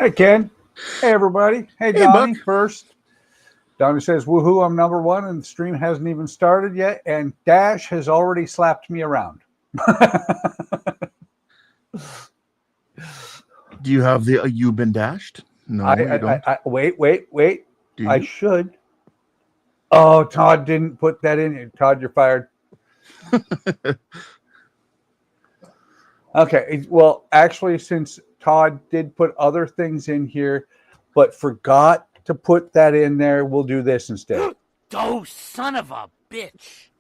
Hey, Ken. Hey, everybody. Hey, Hey, Donnie. Buck. First, Donnie says, woohoo, I'm number one, and the stream hasn't even started yet. And Dash has already slapped me around. Do you have the you've been dashed? No, you don't. Wait. Do I you? should. Oh, Todd didn't put that in. Todd, you're fired. Okay. Well, actually, since Todd did put other things in here, but forgot to put that in there, we'll do this instead. Oh, son of a bitch.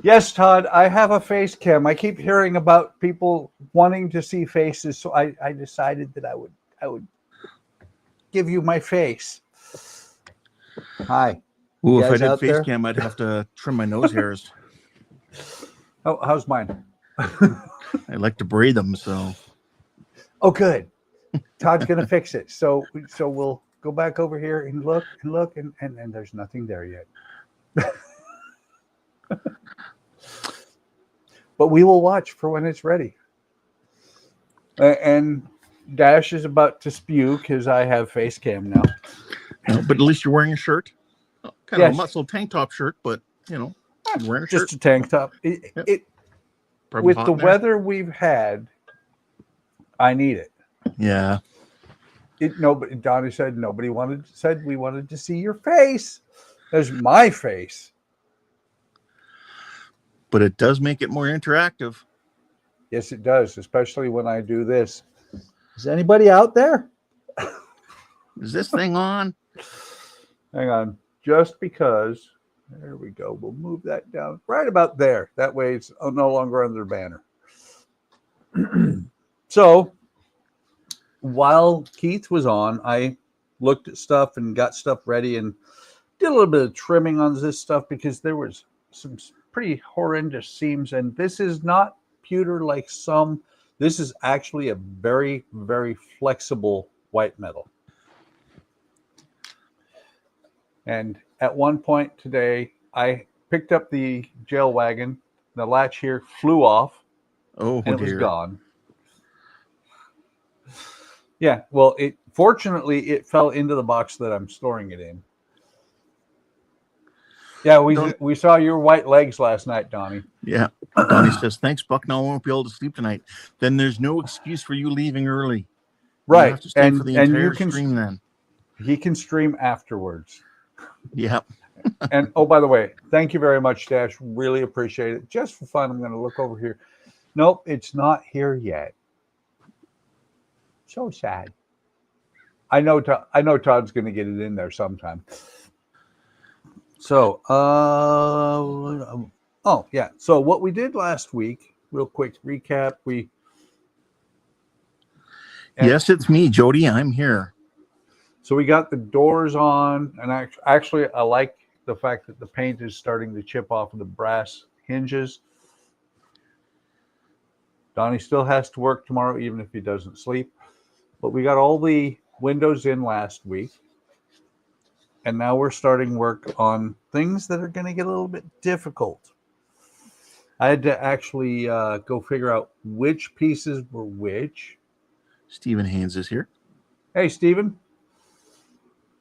Yes, Todd, I have a face cam. I keep hearing about people wanting to see faces, so I decided that I would give you my face. Hi. Ooh, if I guys did out face there? cam, I'd have to trim my nose hairs. Oh, how's mine? I like to braid them, so. Oh, good. Todd's gonna fix it. So we'll go back over here and look, and there's nothing there yet. But we will watch for when it's ready. And Dash is about to spew because I have face cam now. No, but at least you're wearing a shirt. Kind of a muscle tank top shirt, but you're wearing a shirt. Just a tank top. With the weather we've had, I need it. Yeah. Donnie said nobody said we wanted to see your face. There's my face. But it does make it more interactive. Yes, it does, especially when I do this. Is anybody out there? Is this thing on? Hang on. Just because. There we go. We'll move that down right about there. That way it's no longer under banner. So while Keith was on, I looked at stuff and got stuff ready and did a little bit of trimming on this stuff because there was some pretty horrendous seams. And this is not pewter like some. This is actually a very, very flexible white metal. And at one point today, I picked up the jail wagon. The latch here flew off. And it was gone. Yeah, well, fortunately it fell into the box that I'm storing it in. Yeah, we saw your white legs last night, Donnie. Yeah. Donnie says, thanks, Buck. Now I won't be able to sleep tonight. Then there's no excuse for you leaving early. Right. You have to stay for the entire stream then. He can stream afterwards. Yeah. And oh, by the way, thank you very much, Dash. Really appreciate it. Just for fun, I'm going to look over here. Nope, it's not here yet. So sad. I know Todd's going to get it in there sometime. So, oh yeah. So what we did last week, real quick recap. Yes, it's me, Jody. I'm here. So we got the doors on, and actually I like the fact that the paint is starting to chip off of the brass hinges. Donnie still has to work tomorrow, even if he doesn't sleep. But we got all the windows in last week. And now we're starting work on things that are going to get a little bit difficult. I had to actually go figure out which pieces were which. Stephen Haynes is here. Hey, Stephen.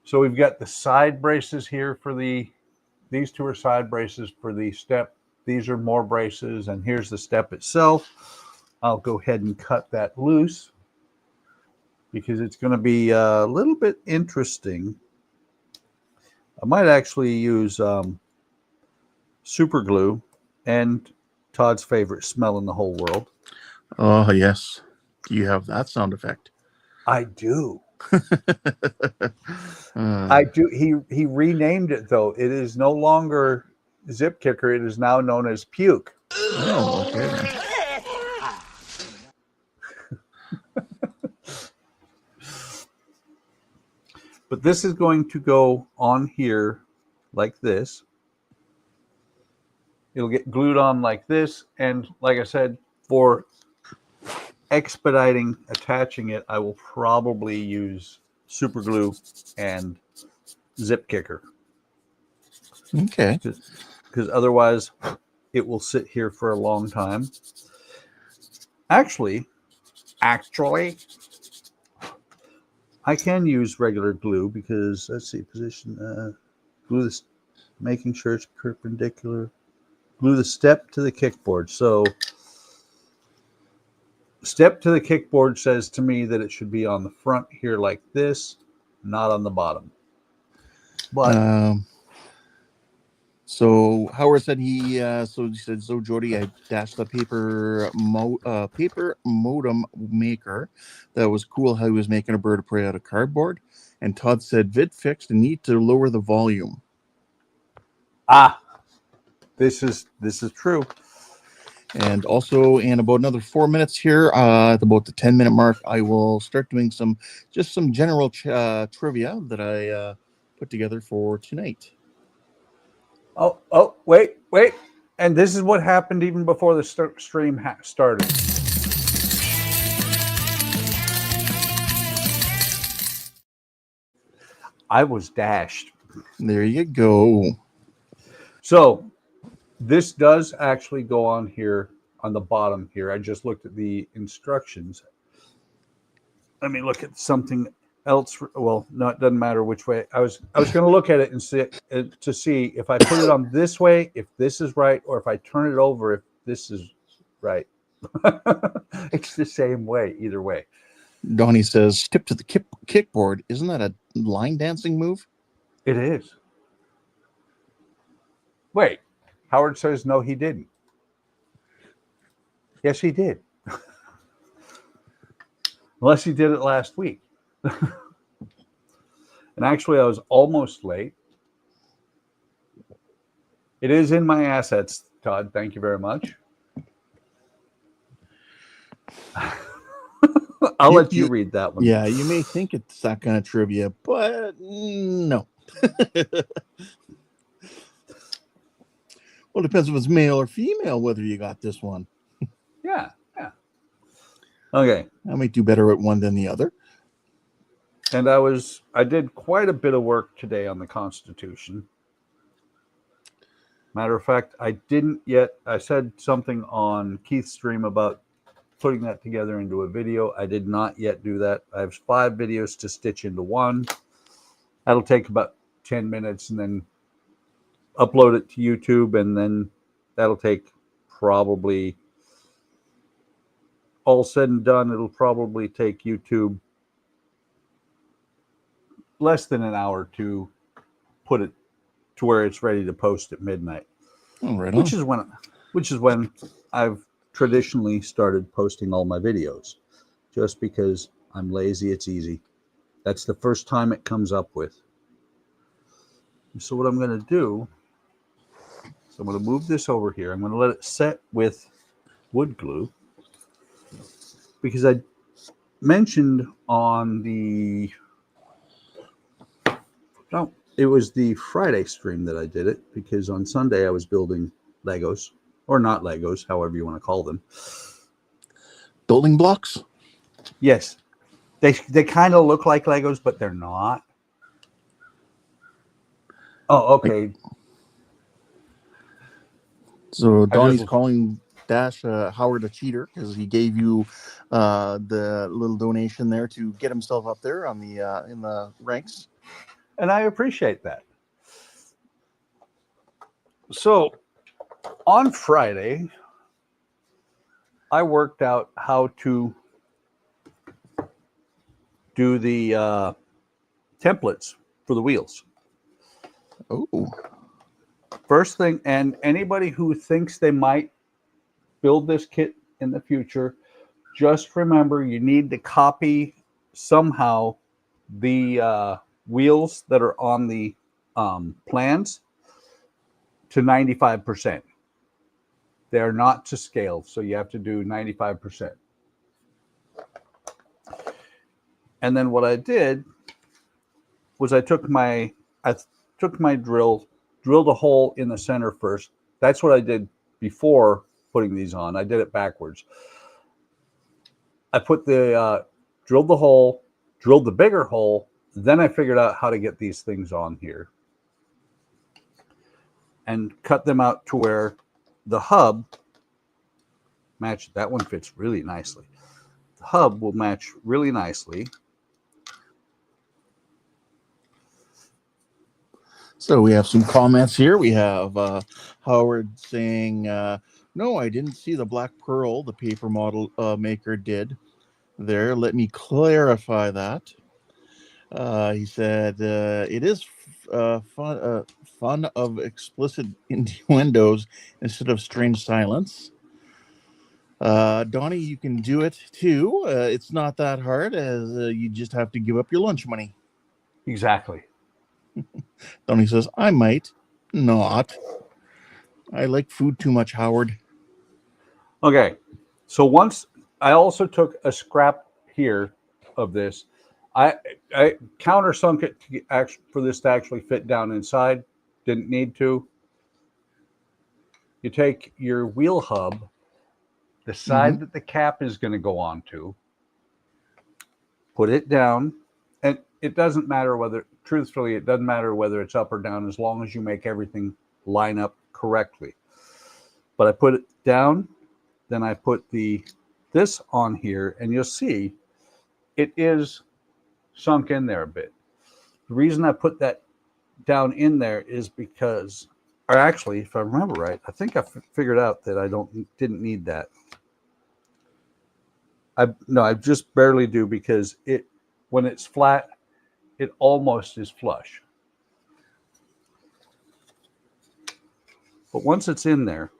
So we've got the side braces here for these two are side braces for the step. These are more braces, and here's the step itself. I'll go ahead and cut that loose because it's going to be a little bit interesting. I might actually use super glue and Todd's favorite smell in the whole world. Oh, yes. Do you have that sound effect? I do. I do. He renamed it, though. It is no longer Zip Kicker. It is now known as Puke. Oh, okay. But this is going to go on here like this. It'll get glued on like this. And like I said, for expediting attaching it, I will probably use super glue and Zip Kicker. Okay. Because otherwise it will sit here for a long time. Actually, I can use regular glue because let's see, position, glue this, making sure it's perpendicular. Glue the step to the kickboard. So step to the kickboard says to me that it should be on the front here like this, not on the bottom. But so Howard said so Jody, I dashed the paper modem maker. That was cool how he was making a bird of prey out of cardboard. And Todd said vid fixed and need to lower the volume. This is true. And also, in about another 4 minutes here, at about the 10-minute mark, I will start doing some general trivia that I put together for tonight. Oh, wait. And this is what happened even before the stream started. I was dashed. There you go. So this does actually go on here on the bottom here. I just looked at the instructions. Let me look at something else. Well, no, it doesn't matter which way. I was going to look at it and see if I put it on this way, if this is right, or if I turn it over, if this is right. It's the same way either way. Donnie says, "Step to the kickboard." Isn't that a line dancing move? It is. Wait, Howard says no, he didn't. Yes, he did. Unless he did it last week. And actually, I was almost late. It is in my assets, Todd. Thank you very much. I'll let you read that one. Yeah, you may think it's that kind of trivia, but no. Well, it depends if it's male or female, whether you got this one. Yeah. Okay. I might do better at one than the other. And I did quite a bit of work today on the Constitution. Matter of fact, I didn't yet. I said something on Keith's stream about putting that together into a video. I did not yet do that. I have 5 videos to stitch into one. That'll take about 10 minutes and then upload it to YouTube. And then that'll take probably, all said and done, it'll probably take YouTube less than an hour to put it to where it's ready to post at midnight. Oh, right on. Which is when I've traditionally started posting all my videos. Just because I'm lazy, it's easy. That's the first time it comes up with. So what I'm going to do is I'm going to move this over here. I'm going to let it set with wood glue. Because I mentioned on the... No, it was the Friday stream that I did it, because on Sunday I was building Legos, or not Legos, however you want to call them. Building blocks? Yes. They kind of look like Legos, but they're not. Oh, okay. So Donnie's calling Howard a cheater because he gave you the little donation there to get himself up there on the in the ranks. And I appreciate that. So on Friday, I worked out how to do the templates for the wheels. Oh. First thing, and anybody who thinks they might build this kit in the future, just remember you need to copy somehow the wheels that are on the plans to 95%. They're not to scale, so you have to do 95%. And then what I did was I took my drill, drilled a hole in the center first. That's what I did before putting these on. I did it backwards. I put the drilled the hole, drilled the bigger hole. Then I figured out how to get these things on here and cut them out to where the hub match. That one fits really nicely. The hub will match really nicely. So we have some comments here. We have Howard saying, no, I didn't see the black pearl the paper model maker did there. Let me clarify that. He said, it is fun of explicit innuendos instead of strange silence. Donnie, you can do it too. It's not that hard, as you just have to give up your lunch money. Exactly. Donnie says, I might not. I like food too much, Howard. Okay. So once I also took a scrap here of this. I countersunk it for this to actually fit down inside. Didn't need to. You take your wheel hub, the side that the cap is going to go onto, put it down, and it doesn't matter whether, truthfully, it doesn't matter whether it's up or down as long as you make everything line up correctly. But I put it down, then I put this on here, and you'll see it is sunk in there a bit. The reason I put that down in there is because, or actually, if I remember right, I think I figured out that I didn't need that. I just barely do, because when it's flat, it almost is flush. But once it's in there,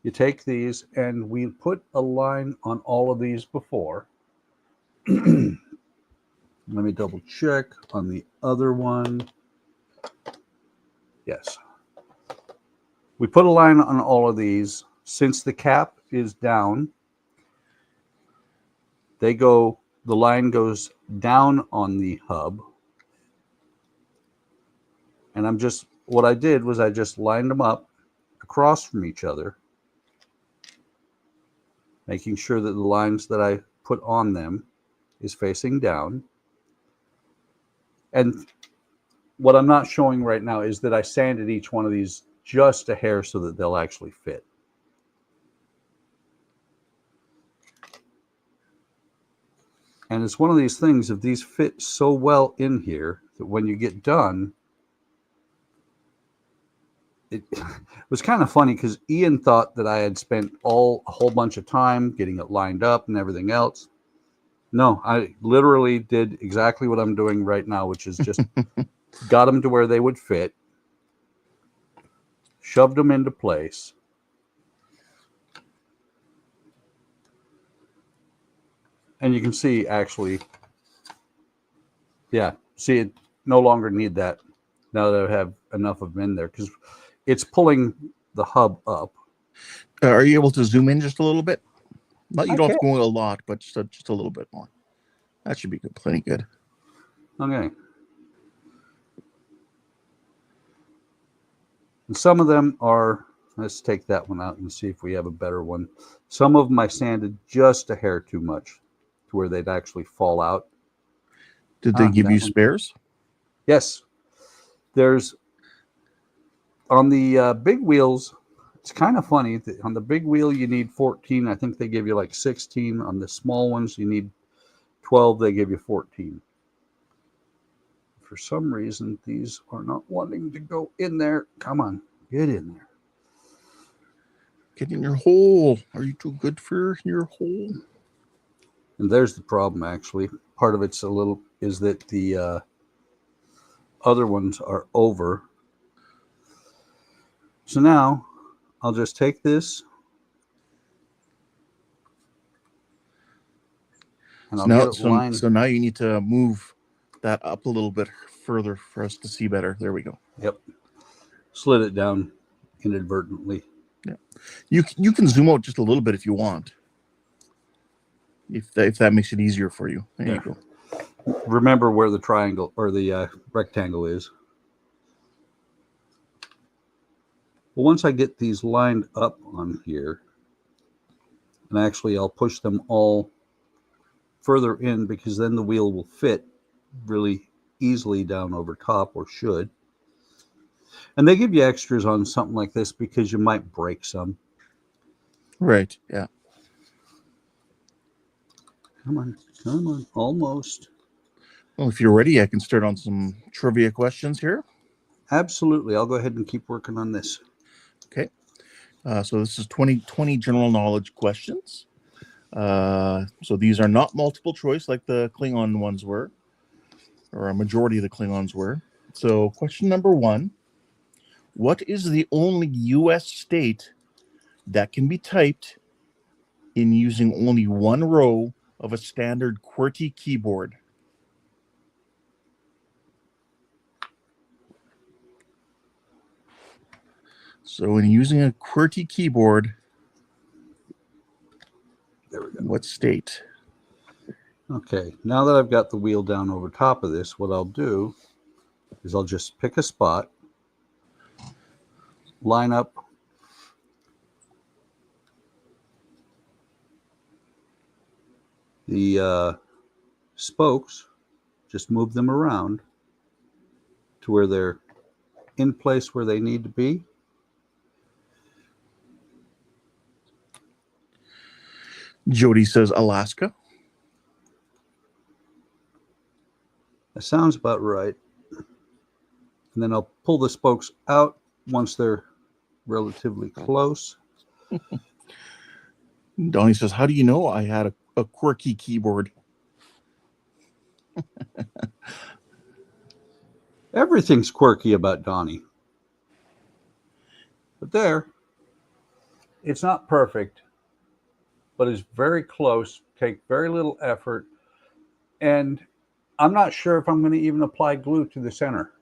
you take these, and we put a line on all of these before. Let me double check on the other one. Yes. We put a line on all of these. Since the cap is down, the line goes down on the hub. And what I did was I just lined them up across from each other, making sure that the lines that I put on them is facing down. And what I'm not showing right now is that I sanded each one of these just a hair so that they'll actually fit. And it's one of these things, if these fit so well in here, that when you get done, it was kind of funny, because Ian thought that I had spent a whole bunch of time getting it lined up and everything else. No, I literally did exactly what I'm doing right now, which is just got them to where they would fit, shoved them into place, and you can see, actually, yeah, see, it no longer need that now that I have enough of them in there, because it's pulling the hub up. Are you able to zoom in just a little bit? You don't have to can. go a lot, but just a little bit more. That should be good, plenty good. Okay. And some of them are, let's take that one out and see if we have a better one. Some of them I sanded just a hair too much to where they'd actually fall out. Did they give you spares? Yes. There's, on the big wheels, it's kind of funny. On the big wheel, you need 14. I think they give you like 16. On the small ones, you need 12. They give you 14. For some reason, these are not wanting to go in there. Come on, get in there. Get in your hole. Are you too good for your hole? And there's the problem, actually. Part of it's is that the other ones are over. So now I'll just take this, and I'll get it lined. So now you need to move that up a little bit further for us to see better. There we go. Yep. Slid it down inadvertently. Yeah. You can zoom out just a little bit if you want. If that makes it easier for you. There you go. Remember where the triangle or the rectangle is. Well, once I get these lined up on here, and actually I'll push them all further in, because then the wheel will fit really easily down over top, or should. And they give you extras on something like this because you might break some. Right. Yeah. Come on, almost. Well, if you're ready, I can start on some trivia questions here. Absolutely. I'll go ahead and keep working on this. Okay. So this is 2020 general knowledge questions. So these are not multiple choice like the Klingon ones were, or a majority of the Klingons were. So question number 1, what is the only U.S. state that can be typed in using only one row of a standard QWERTY keyboard? So in using a QWERTY keyboard, There we go. what state? Okay, now that I've got the wheel down over top of this, what I'll do is I'll just pick a spot, line up the spokes, just move them around to where they're in place where they need to be. Jody says Alaska. That sounds about right. And then I'll pull the spokes out once they're relatively close. Donnie says, how do you know I had a quirky keyboard? Everything's quirky about Donnie. But there, it's not perfect, but it's very close, take very little effort. And I'm not sure if I'm going to even apply glue to the center.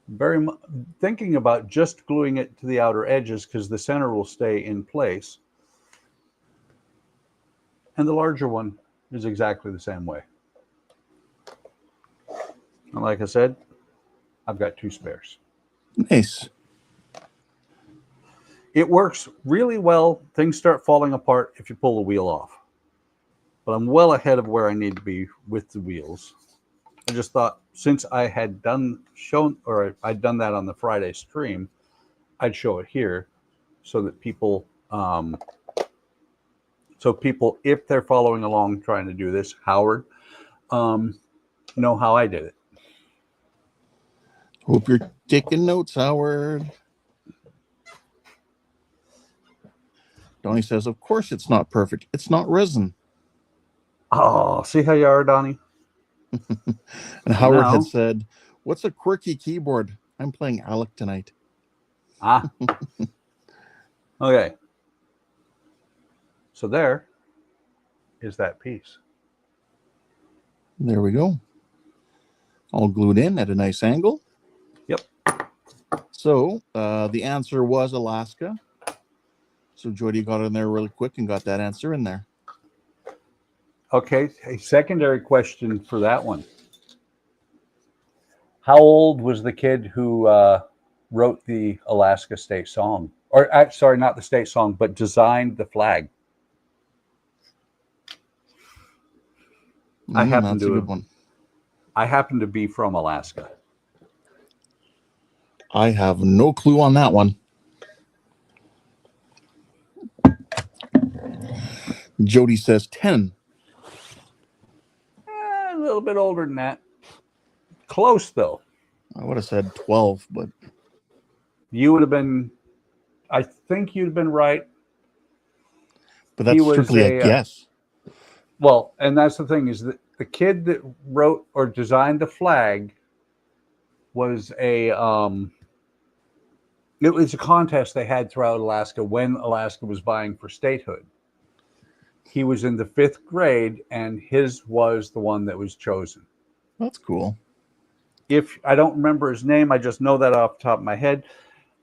Very much thinking about just gluing it to the outer edges because the center will stay in place. And the larger one is exactly the same way. And like I said, I've got 2 spares. Nice. It works really well. Things start falling apart if you pull the wheel off. But I'm well ahead of where I need to be with the wheels. I just thought since I had I'd done that on the Friday stream, I'd show it here so that people, if they're following along trying to do this, Howard, know how I did it. Hope you're taking notes, Howard. Donnie says, of course it's not perfect. It's not resin. Oh, see how you are, Donnie? And Howard had said, what's a quirky keyboard? I'm playing Alec tonight. Okay. So there is that piece. There we go. All glued in at a nice angle. Yep. So the answer was Alaska. So Jody got in there really quick and got that answer in there. Okay, a secondary question for that one. How old was the kid who wrote the Alaska state song? Or, sorry, not the state song, but designed the flag? That's a good one. I happen to be from Alaska. I have no clue on that one. Jody says 10. A little bit older than that. Close, though. I would have said 12, but You would have been, I think you'd have been right. But that's strictly a guess. Well, and that's the thing is that the kid that wrote or designed the flag was it was a contest they had throughout Alaska when Alaska was vying for statehood. He was in the 5th grade, and his was the one that was chosen. That's cool. If I don't remember his name, I just know that off the top of my head.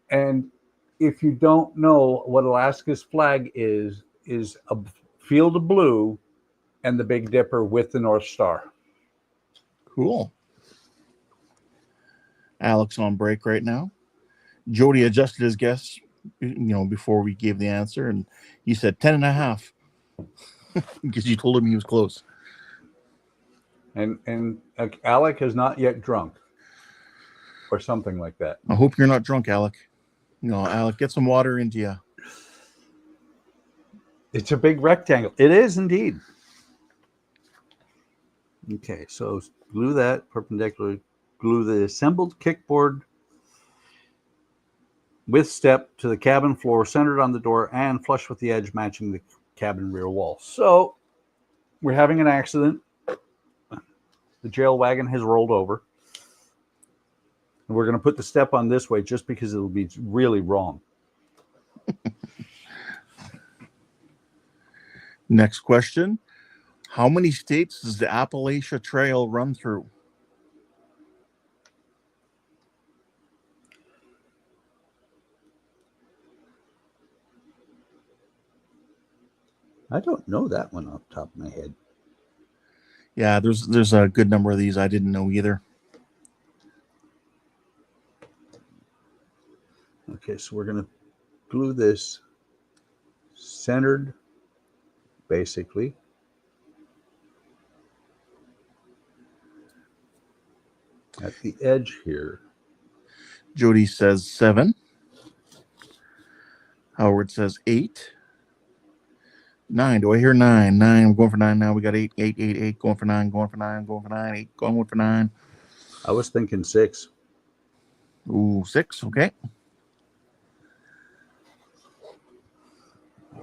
And if you don't know what Alaska's flag is a field of blue and the Big Dipper with the North Star. Cool. Alex on break right now. Jody adjusted his guess, before we gave the answer, and he said 10.5 because you told him he was close. And Alec is not yet drunk or something like that. I hope you're not drunk, Alec. No, Alec, get some water into you. It's a big rectangle. It is indeed. Okay, so glue that perpendicular. Glue the assembled kickboard with step to the cabin floor, centered on the door and flush with the edge matching the cabin rear wall. So we're having an accident. The jail wagon has rolled over. And we're going to put the step on this way just because it'll be really wrong. Next question. How many states does the Appalachia Trail run through? I don't know that one off the top of my head. Yeah, there's a good number of these I didn't know either. Okay, so we're going to glue this centered, basically. At the edge here. Jody says 7. Howard says 8. 9. Do I hear 9? 9. I'm going for 9 now. We got 8, 8, 8, 8. Going for 9. Going for 9. Going for 9. 8. Going for 9. I was thinking 6. Ooh, 6. Okay.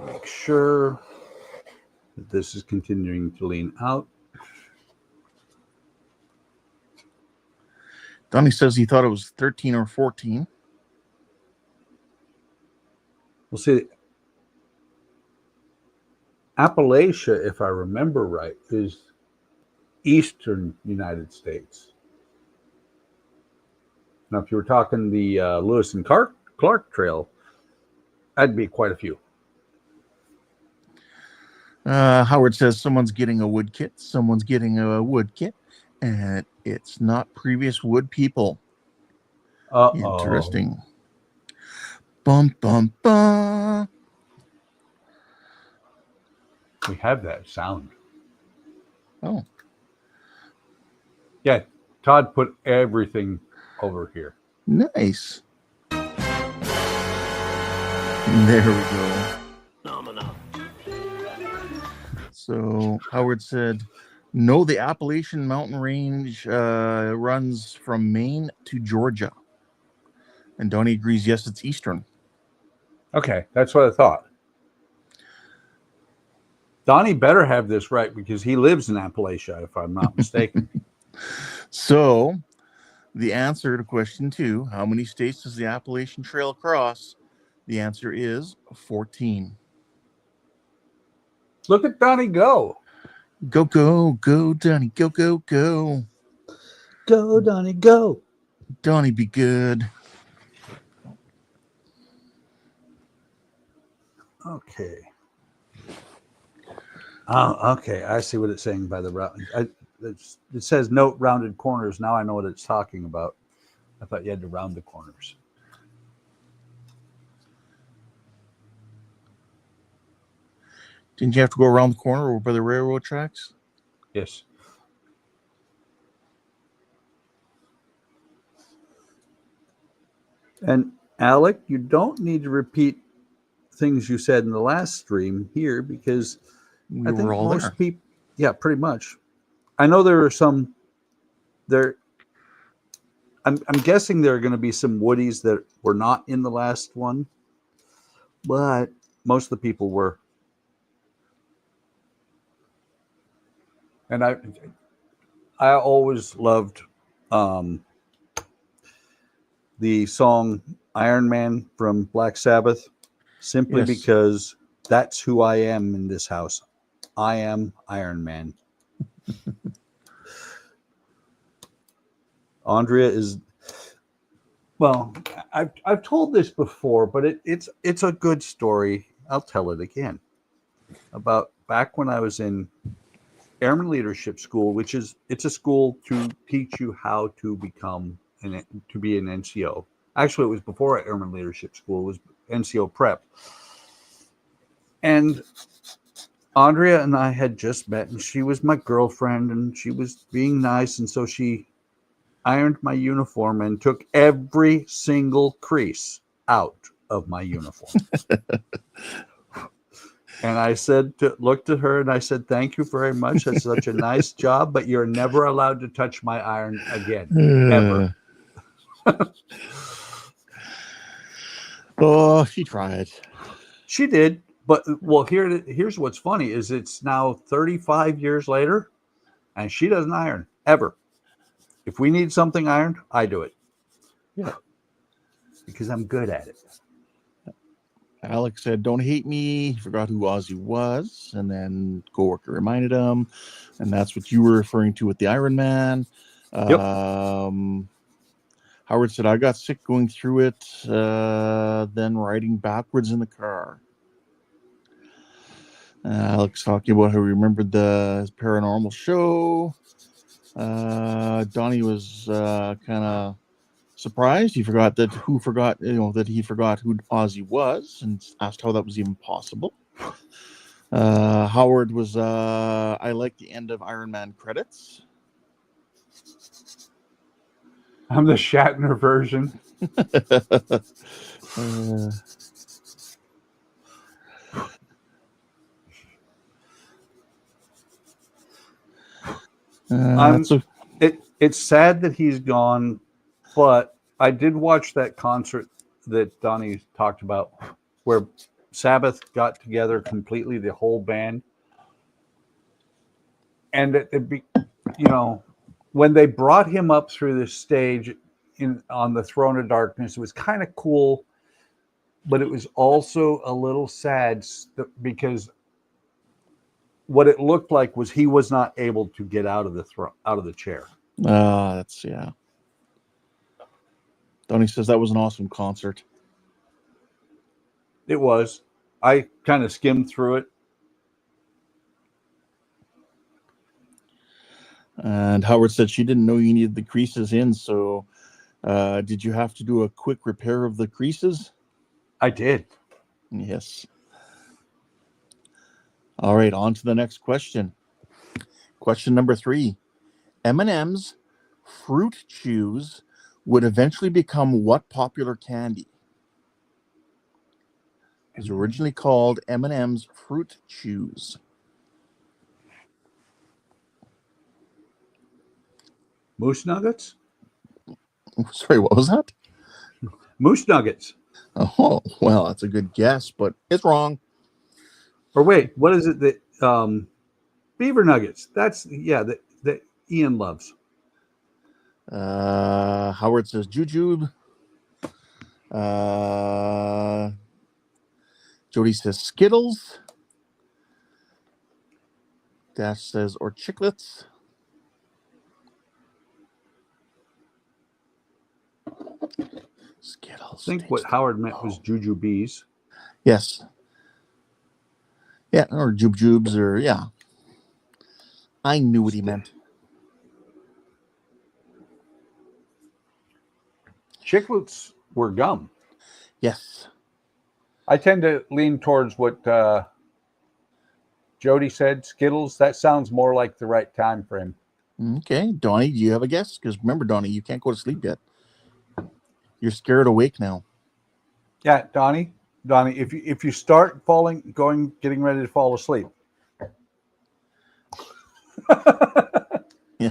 Make sure that this is continuing to lean out. Donnie says he thought it was 13 or 14. We'll see. Appalachia, if I remember right, is eastern United States. Now, if you were talking the Lewis and Clark Trail, that'd be quite a few. Howard says someone's getting a wood kit. Someone's getting a wood kit. And it's not previous wood people. Uh-oh. Interesting. Bum, bum, bum. We have that sound. Oh. Yeah, Todd put everything over here. Nice. There we go. So Howard said, no, the Appalachian Mountain Range runs from Maine to Georgia. And Donnie agrees, yes, it's eastern. Okay, that's what I thought. Donnie better have this right because he lives in Appalachia, if I'm not mistaken. So the answer to question 2, how many states does the Appalachian Trail cross? The answer is 14. Look at Donnie go. Go, go, go, Donnie. Go, go, go. Go, Donnie, go. Donnie, be good. Okay. Oh, okay. I see what it's saying by the round. It says note rounded corners. Now I know what it's talking about. I thought you had to round the corners. Didn't you have to go around the corner over by the railroad tracks? Yes. And Alec, you don't need to repeat things you said in the last stream here because We I think were all most there. people, yeah, pretty much. I know there are some there. I'm guessing there are going to be some woodies that were not in the last one, but most of the people were. And I always loved the song Iron Man from Black Sabbath, simply Yes. because that's who I am in this house. I am Iron Man. Andrea is, well, I've told this before, but it's a good story. I'll tell it again. About back when I was in Airman Leadership School, it's a school to teach you how to become to be an NCO. Actually, it was before Airman Leadership School. It was NCO prep. And Andrea and I had just met, and she was my girlfriend, and she was being nice, and so she ironed my uniform and took every single crease out of my uniform. And I looked at her and I said, "Thank you very much. That's such a nice job, but you're never allowed to touch my iron again, ever." Oh, she tried. She did, but well, here's what's funny is it's now 35 years later, and she doesn't iron ever. If we need something ironed, I do it. Yeah. Because I'm good at it. Alex said, "Don't hate me." He forgot who Ozzy was, and then coworker reminded him, and that's what you were referring to with the Iron Man. Yep. Howard said, "I got sick going through it, then riding backwards in the car." Alex talking about how he remembered the paranormal show. Donnie was kind of surprised. He forgot that he forgot who Ozzy was, and asked how that was even possible. Howard was, I like the end of Iron Man credits. I'm the Shatner version. It's sad that he's gone, but I did watch that concert that Donnie talked about where Sabbath got together completely, the whole band. And when they brought him up through the stage on the Throne of Darkness, it was kind of cool, but it was also a little sad because what it looked like was he was not able to get out of the chair. That's yeah. Donnie says that was an awesome concert. It was. I kind of skimmed through it. And Howard said she didn't know you needed the creases in, so did you have to do a quick repair of the creases? I did. Yes. All right, on to the next question. Question number 3. M&M's Fruit Chews would eventually become what popular candy? It was originally called M&M's Fruit Chews. Moose Nuggets? Sorry, what was that? Moose Nuggets. Oh, well, that's a good guess, but it's wrong. Or wait, what is it that Beaver Nuggets? That's that Ian loves. Howard says Jujube. Jody says Skittles. Dash says or Chiclets. Skittles. I think what Howard meant was Jujubes. Yes. Yeah, or Jubes, or yeah. I knew what he meant. Chiclets were gum. Yes. I tend to lean towards what Jody said, Skittles. That sounds more like the right time frame. Okay, Donnie, do you have a guess? Because remember, Donnie, you can't go to sleep yet. You're scared awake now. Yeah, Donnie, if you start getting ready to fall asleep. Yeah.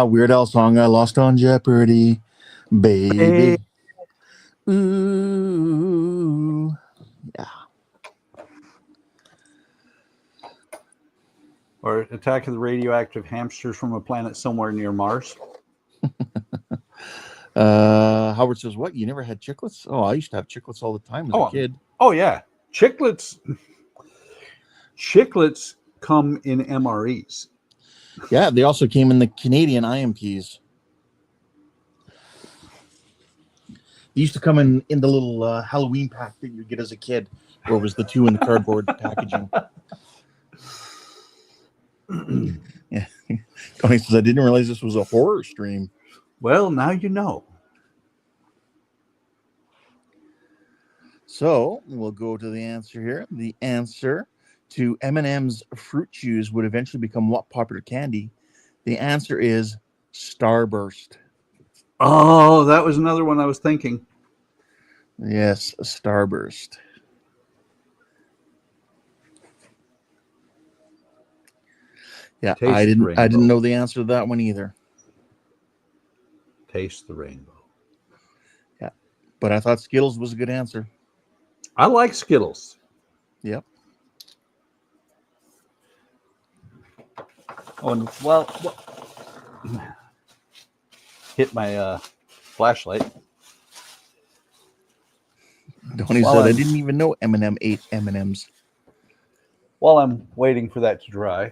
Weird Al song I lost on Jeopardy, baby. Ooh, yeah. Or Attack of the Radioactive Hamsters from a Planet Somewhere Near Mars. Howard says, "What? You never had chiclets?" Oh, I used to have chiclets all the time as a kid. Oh yeah, chiclets come in MREs. Yeah, they also came in the Canadian IMPs. They used to come in the little Halloween pack that you get as a kid, where it was the 2 in the cardboard packaging. Yeah. Tony says, "I didn't realize this was a horror stream." Well, now you know. So we'll go to the answer here. The answer to M&M's Fruit Chews would eventually become what popular candy? The answer is Starburst. Oh, that was another one I was thinking. Yes, a Starburst. Yeah, I Taste the didn't rainbow. know the answer to that one either. Taste the rainbow. Yeah, but I thought Skittles was a good answer. I like Skittles. Yep. Oh, and, well, hit my flashlight. Donnie While said, I I'm- didn't even know Eminem ate M&Ms. While I'm waiting for that to dry,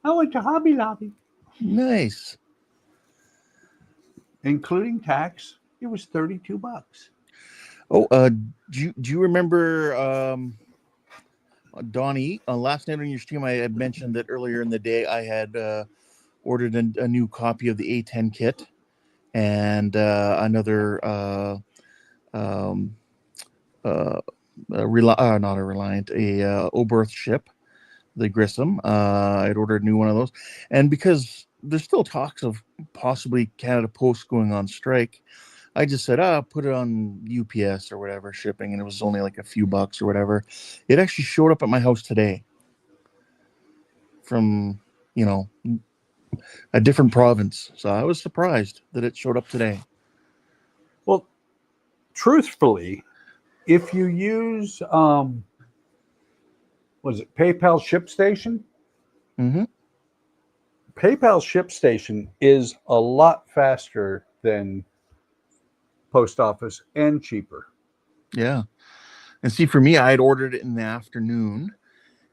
I went to Hobby Lobby, Nice. including tax. It was $32. Oh, do you remember Donnie? Last night on your stream, I had mentioned that earlier in the day I had ordered a new copy of the A10 kit and another not a Reliant, a Oberth ship, the Grissom. I'd ordered a new one of those, and because there's still talks of possibly Canada Post going on strike, I just said, put it on UPS or whatever shipping, and it was only like a few bucks or whatever. It actually showed up at my house today from, a different province. So I was surprised that it showed up today. Well, truthfully, if you use was it PayPal ShipStation? Mm-hmm. PayPal ShipStation is a lot faster than post office and cheaper. Yeah. And see, for me, I had ordered it in the afternoon,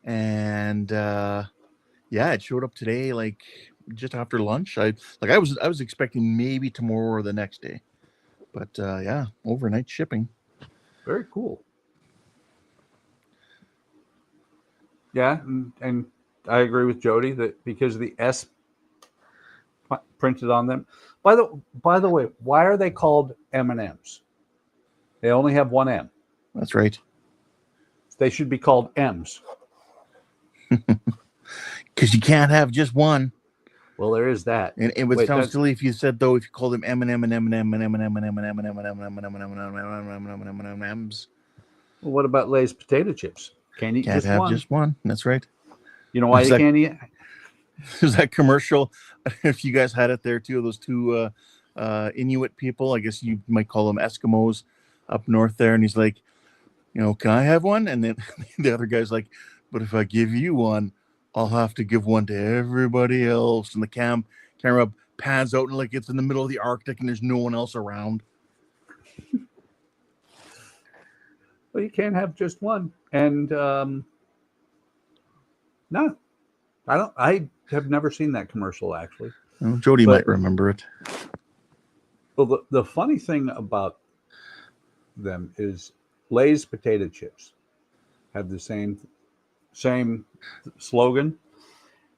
and it showed up today, like just after lunch. I was expecting maybe tomorrow or the next day, but overnight shipping. Very cool. Yeah, and I agree with Jody that because the S printed on them. By the way, why are they called M&Ms? They only have one M. That's right. They should be called M's. Because you can't have just one. Well, there is that. And it would sound silly if you said, though, if you called them M&M and M&M and M&M and M&M and M&M and M&M and M&M's. Well, what about Lay's potato chips? Can't eat just one. Just one. That's right. You know why you can't eat? There's that commercial. If you guys had it there too, those two Inuit people, I guess you might call them Eskimos up north there, and he's like, can I have one? And then the other guy's like, but if I give you one, I'll have to give one to everybody else. And the camera pans out and like it's in the middle of the Arctic and there's no one else around. Well, you can't have just one. And no, I don't. I have never seen that commercial actually. Well, Jody might remember it. Well, the funny thing about them is Lay's potato chips have the same slogan.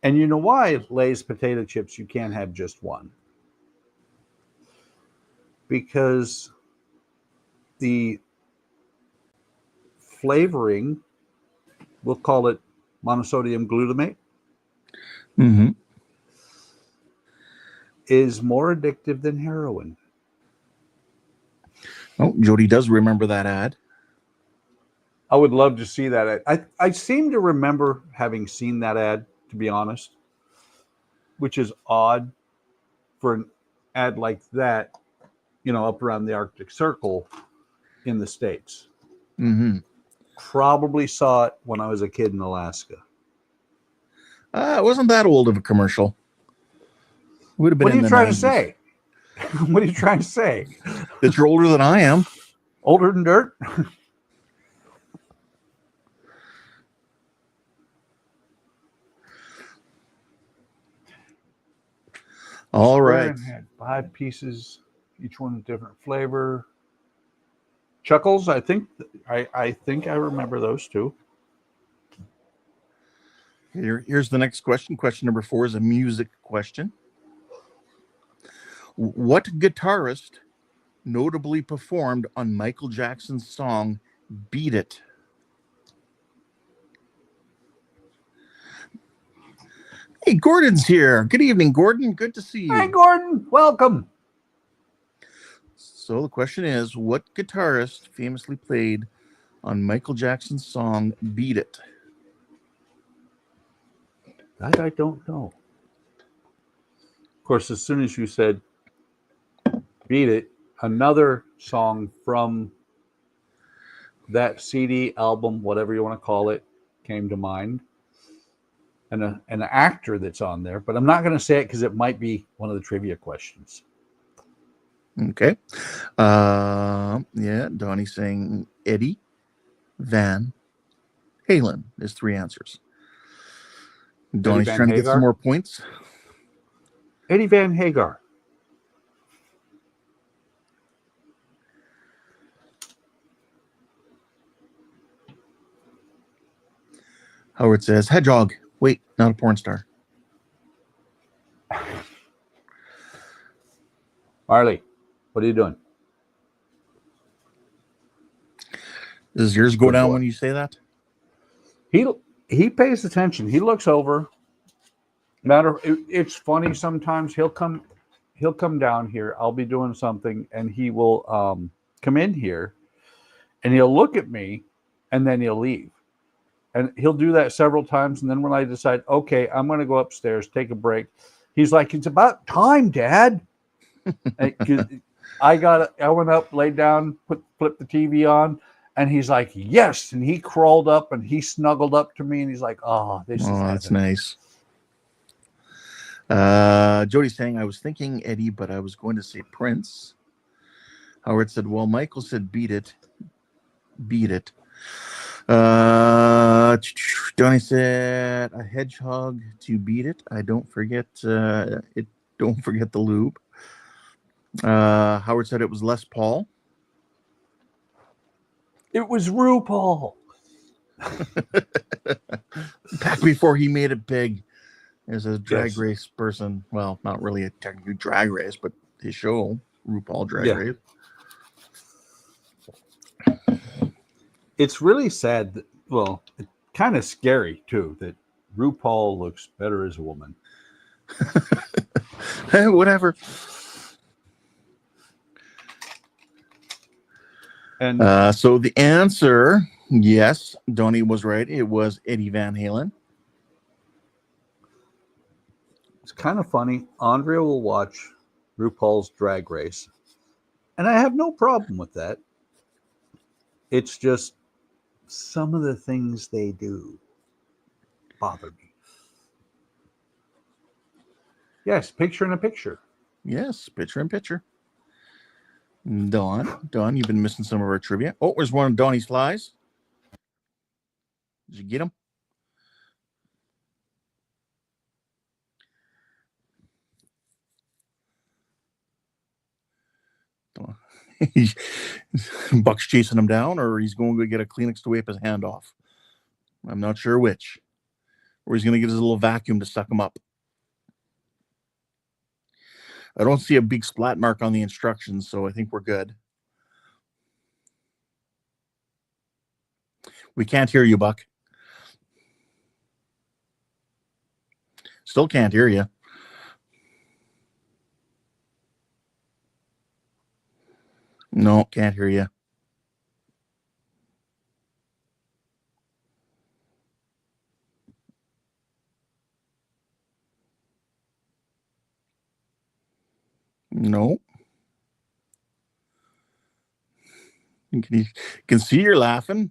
And you know why Lay's potato chips you can't have just one? Because the flavoring, we'll call it monosodium glutamate, is more addictive than heroin. Oh, Jody does remember that ad. I would love to see that ad. I seem to remember having seen that ad, to be honest, which is odd for an ad like that, up around the Arctic Circle in the States. Mm-hmm. Probably saw it when I was a kid in Alaska. It wasn't that old of a commercial. Would have been. What are you trying to say? What are you trying to say? That you're older than I am. Older than dirt? All right. Had 5 pieces, each one a different flavor. Chuckles, I think I remember those too. Here's the next question. Question number 4 is a music question. What guitarist notably performed on Michael Jackson's song Beat It? Hey, Gordon's here. Good evening, Gordon. Good to see you. Hi, Gordon. Welcome. So the question is, what guitarist famously played on Michael Jackson's song "Beat It"? That I don't know. Of course, as soon as you said "Beat It," another song from that CD album, whatever you want to call it, came to mind, and an actor that's on there. But I'm not going to say it because it might be one of the trivia questions. Okay. Yeah, Donnie's saying Eddie Van Halen is 3 answers. Donnie's Van trying to get some Hagar? more points. Eddie Van Hagar. Howard says Hedgehog. Wait, not a porn star. Marley, what are you doing? Does yours go Good down boy. when you say that? He pays attention. He looks over. It's funny sometimes. He'll come down here. I'll be doing something, and he will come in here, and he'll look at me, and then he'll leave. And he'll do that several times. And then when I decide, okay, I'm going to go upstairs, take a break, he's like, "It's about time, Dad." I went up, laid down, flipped the TV on, and he's like, "Yes." And he crawled up and he snuggled up to me, and he's like, "Oh, this is heaven." That's nice. Jody's saying, I was thinking Eddie, but I was going to say Prince. Howard said, well, Michael said beat it. Beat it. Donnie said a hedgehog to beat it. I don't forget it. Don't forget the lube. Howard said it was Les Paul. It was RuPaul. Back before he made it big as a drag Yes. race person. Well, not really a technically drag race, but his show, RuPaul Drag Race. It's really sad that, well, it's kind of scary too, that RuPaul looks better as a woman. Whatever. And so the answer, yes, Donnie was right. It was Eddie Van Halen. it's kind of funny. Andrea will watch RuPaul's Drag Race, and I have no problem with that. It's just some of the things they do bother me. Yes, picture in a picture. Yes, picture in picture. Dawn, you've been missing some of our trivia. Oh, there's one of Donnie's flies. Did you get him? Buck's chasing him down, or he's going to get a Kleenex to wipe his hand off. I'm not sure which. Or he's going to get his little vacuum to suck him up. I don't see a big splat mark on the instructions, so I think we're good. We can't hear you, Buck. Still can't hear you. No, can't hear you. No. You can see you're laughing.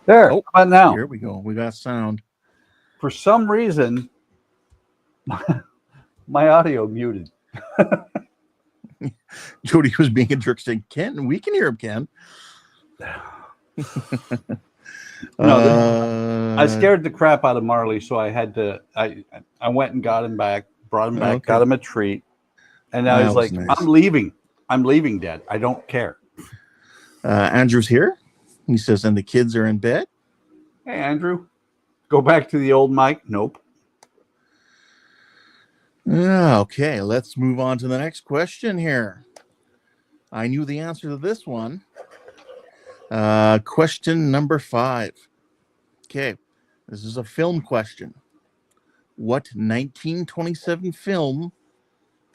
There. Oh, how about now? Here we go. We got sound. For some reason, my audio muted. Jody was being a jerk saying, Ken, we can hear him, Ken. I scared the crap out of Marley, so I had to. I went and got him back, brought him back, got him a treat, and now he's like, nice. "I'm leaving. I'm leaving, Dad. I don't care." Andrew's here. He says, "And the kids are in bed." Hey, Andrew, go back to the old mic. Nope. Okay, let's move on to the next question here. I knew the answer to this one. Question number 5. Okay. This is a film question. What 1927 film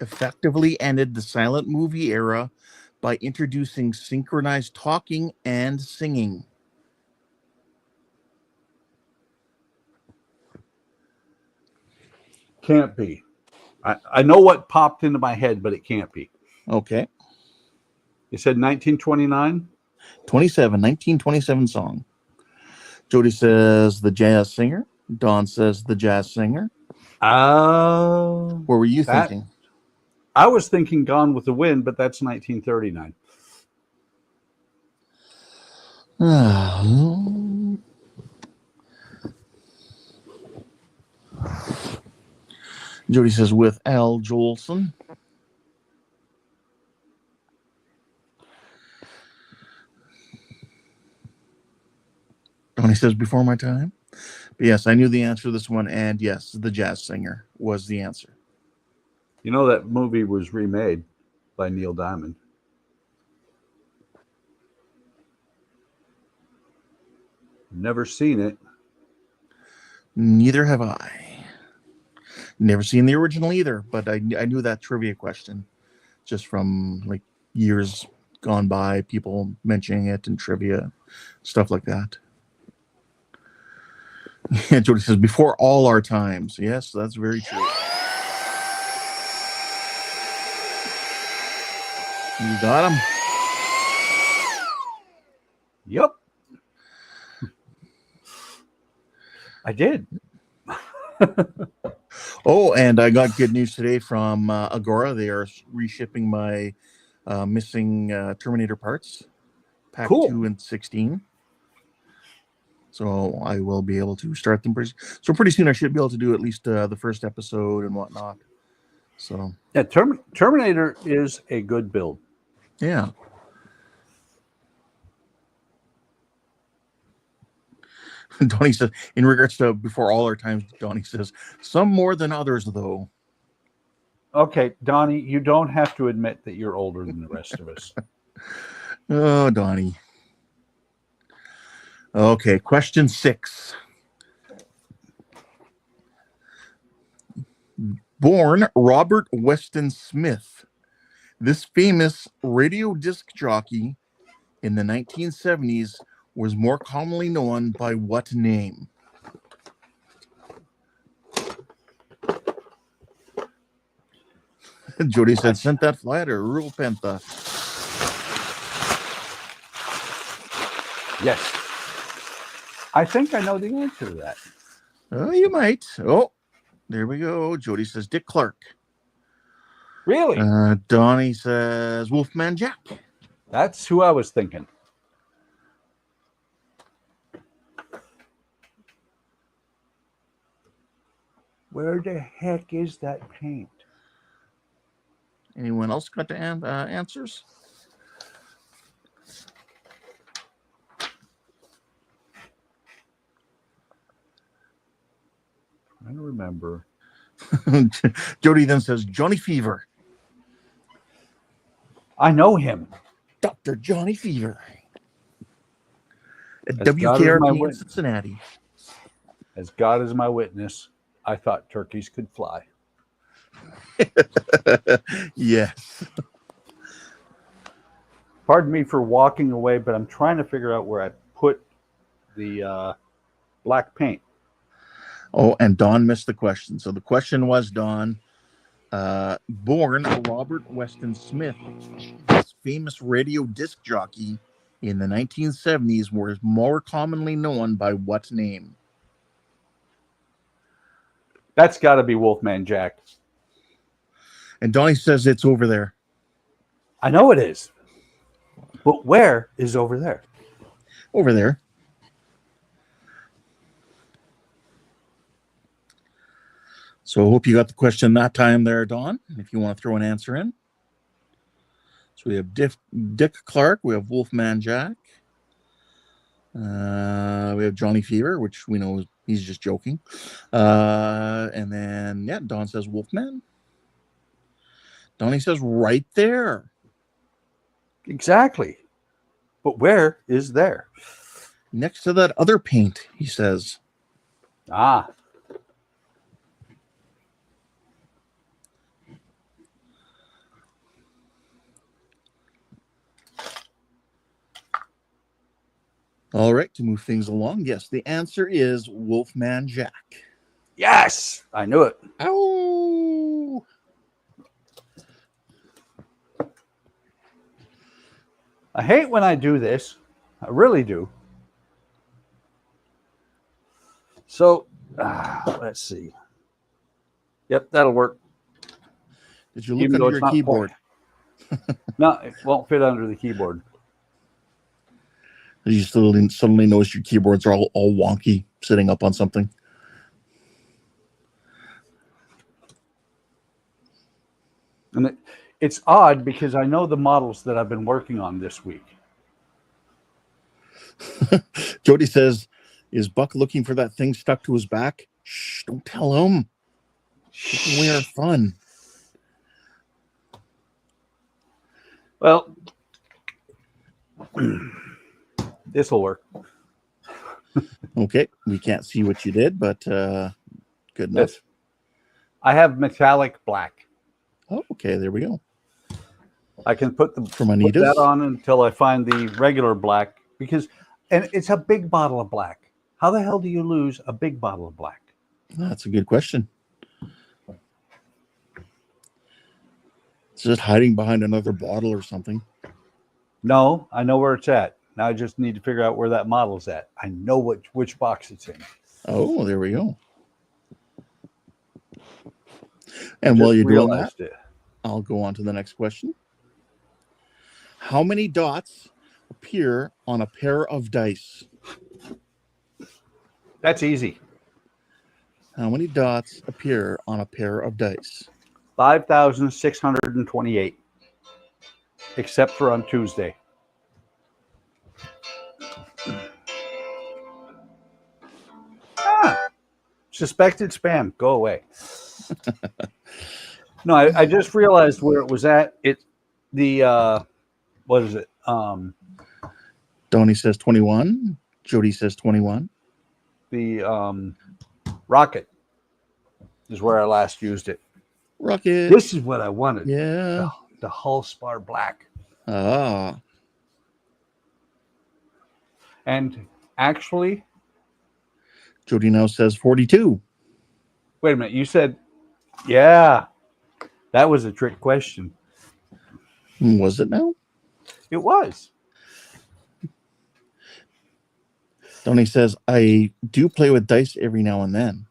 effectively ended the silent movie era by introducing synchronized talking and singing? Can't be. I know what popped into my head, but it can't be. Okay. You said 1929? 1927 song. Jody says the jazz singer. Don says the jazz singer. Oh. What were you thinking? I was thinking Gone with the Wind, but that's 1939. Jody says with Al Jolson. Tony says before my time. But yes, I knew the answer to this one, and yes, the jazz singer was the answer. You know that movie was remade by Neil Diamond. Never seen it. Neither have I. Never seen the original either, but I knew that trivia question just from like years gone by, people mentioning it in trivia, stuff like that. Yeah, Jody says before all our times. Yes, that's very true. You got him. Yep. I did. Oh, and I got good news today from Agora. They are reshipping my missing Terminator parts, pack Cool. 2 and 16. So I will be able to start them pretty soon. I should be able to do at least the first episode and whatnot. So yeah, Terminator is a good build. Yeah. Donnie says, in regards to before all our times, Donnie says, some more than others, though. Okay, Donnie, you don't have to admit that you're older than the rest of us. Oh, Donnie. Okay, question 6. Born Robert Weston Smith, this famous radio disc jockey in the 1970s was more commonly known by what name? Jody said, sent that fly to Rural Penta. Yes. I think I know the answer to that. Oh, you might. Oh, there we go. Jody says Dick Clark. Really? Donnie says Wolfman Jack. That's who I was thinking. Where the heck is that paint? Anyone else got the answers? I don't remember. Jody then says Johnny Fever. I know him. Dr. Johnny Fever. At As God is my WKRP in witness. Cincinnati. As God is my witness, I thought turkeys could fly. Yes. Pardon me for walking away, but I'm trying to figure out where I put the black paint. Oh, and Don missed the question. So the question was, Don, born Robert Weston Smith, this famous radio disc jockey in the 1970s, was more commonly known by what name? That's got to be Wolfman Jack. And Donnie says it's over there. I know it is. But where is over there? Over there. So I hope you got the question that time there, Don, if you want to throw an answer in. So we have Dick Clark, we have Wolfman Jack, we have Johnny Fever, which we know he's just joking. And then, yeah, Don says Wolfman. Donnie says right there. Exactly. But where is there? Next to that other paint, he says. Ah. All right, to move things along, yes, the answer is Wolfman Jack. Yes, I knew it. Ow! I hate when I do this. I really do. So, let's see. Yep, that'll work. Did you look Even though under it's your not keyboard? No, it won't fit under the keyboard. You suddenly notice your keyboards are all wonky, sitting up on something. And it's odd because I know the models that I've been working on this week. Jody says, "Is Buck looking for that thing stuck to his back?" Shh! Don't tell him. Take away our fun. Well, this will work. Okay, we can't see what you did, but good enough. Yes. I have metallic black. Oh, okay, there we go. I can put Anita's? that on until I find the regular black and it's a big bottle of black. How the hell do you lose a big bottle of black? That's a good question. Is it hiding behind another bottle or something? No, I know where it's at. Now I just need to figure out where that model's at. I know which box it's in. Oh, there we go. And while you're doing that, I'll go on to the next question. How many dots appear on a pair of dice? That's easy. How many dots appear on a pair of dice? 5,628, except for on Tuesday. Suspected spam. Go away. No, I just realized where it was at. What is it? Donnie says 21. Jody says 21. The rocket is where I last used it. Rocket. This is what I wanted. Yeah. The Hull Spar Black. Ah. And actually, Jody now says 42. wait a minute. You said, yeah, that was a trick question. Was it now? It was. Donnie says, I do play with dice every now and then.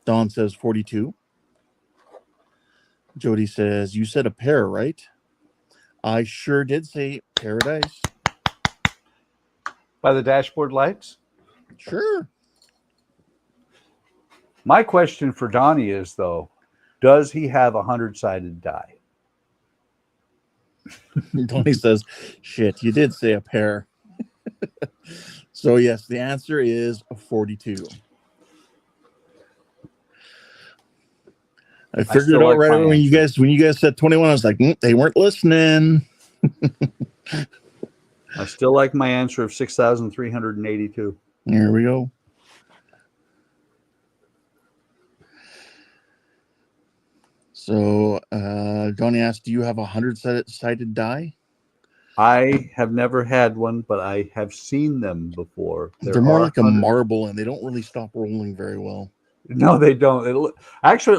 Don says 42. Jody says, you said a pair, right? I sure did say pair of dice. By the dashboard lights? Sure. My question for Donnie is, though, does he have a 100-sided die? Donnie says, shit, you did say a pair. So, yes, the answer is 42. I figured it out right away when you guys said 21. I was like, they weren't listening. I still like my answer of 6,382. There we go. So, Donnie asked, do you have a 100-sided die? I have never had one, but I have seen them before. They're more like a marble, and they don't really stop rolling very well. No, they don't. It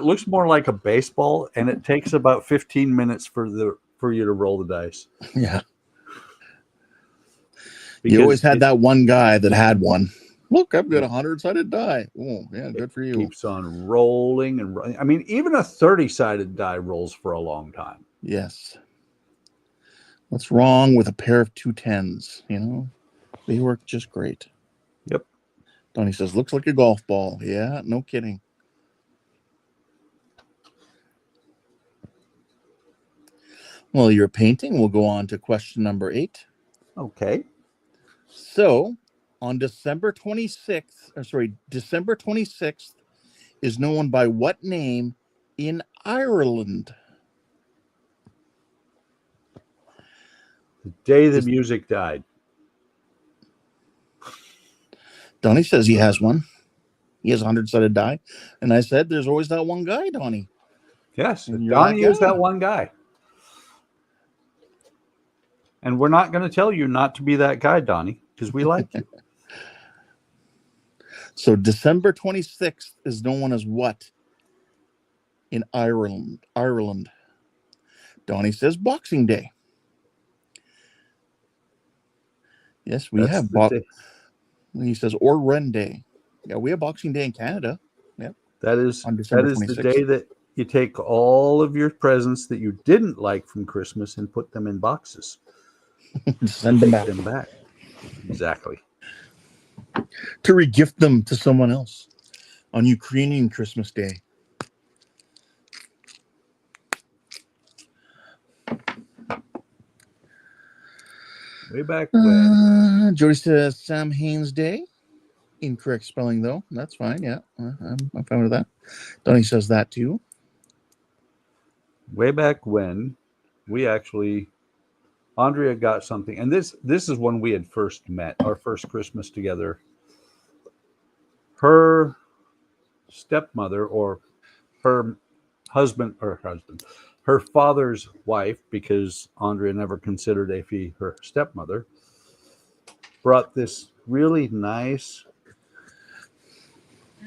looks more like a baseball, and it takes about 15 minutes for you to roll the dice. Yeah. You always had that one guy that had one. Look, I've got a 100-sided die. Oh, yeah, good for you. Keeps on rolling and rolling. I mean, even a 30-sided die rolls for a long time. Yes. What's wrong with a pair of 210s? You know, they work just great. Yep. Donnie says, looks like a golf ball. Yeah, no kidding. Well, you're painting. We'll go on to question number 8. Okay. So, on December 26th is known by what name in Ireland? The day the music died. Donnie says he has one. He has a 100-sided die. And I said, there's always that one guy, Donnie. Yes, And you're Donnie that is guy. that one guy. And we're not going to tell you not to be that guy, Donnie, because we like you. So December 26th is known as what in Ireland? Donnie says Boxing Day. Yes, we have he says or Run Day. Yeah, we have Boxing Day in Canada. Yeah, That is on December the 26th. day that you take all of your presents that you didn't like from Christmas and put them in boxes. Send them back. Them back. Exactly. To regift them to someone else on Ukrainian Christmas Day. Way back when. Jody says Sam Haines Day. Incorrect spelling, though. That's fine. Yeah, I'm fine with that. Donnie says that too. Way back when, we actually, Andrea got something, and this is when we had first met, our first Christmas together. Her stepmother, or her her father's wife, because Andrea never considered Aphie her stepmother, brought this really nice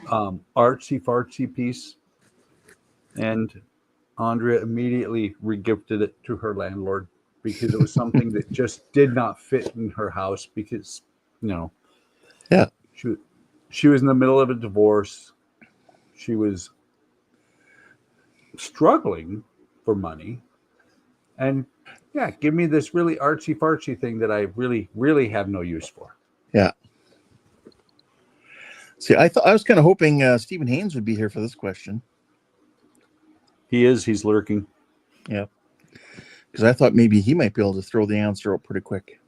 artsy fartsy piece, and Andrea immediately regifted it to her landlord because it was something that just did not fit in her house because, yeah, she was in the middle of a divorce. She was struggling for money, and give me this really artsy fartsy thing that I really, really have no use for. Yeah. See, I was kind of hoping Stephen Haynes would be here for this question. He is. He's lurking. Yeah. Because I thought maybe he might be able to throw the answer out pretty quick.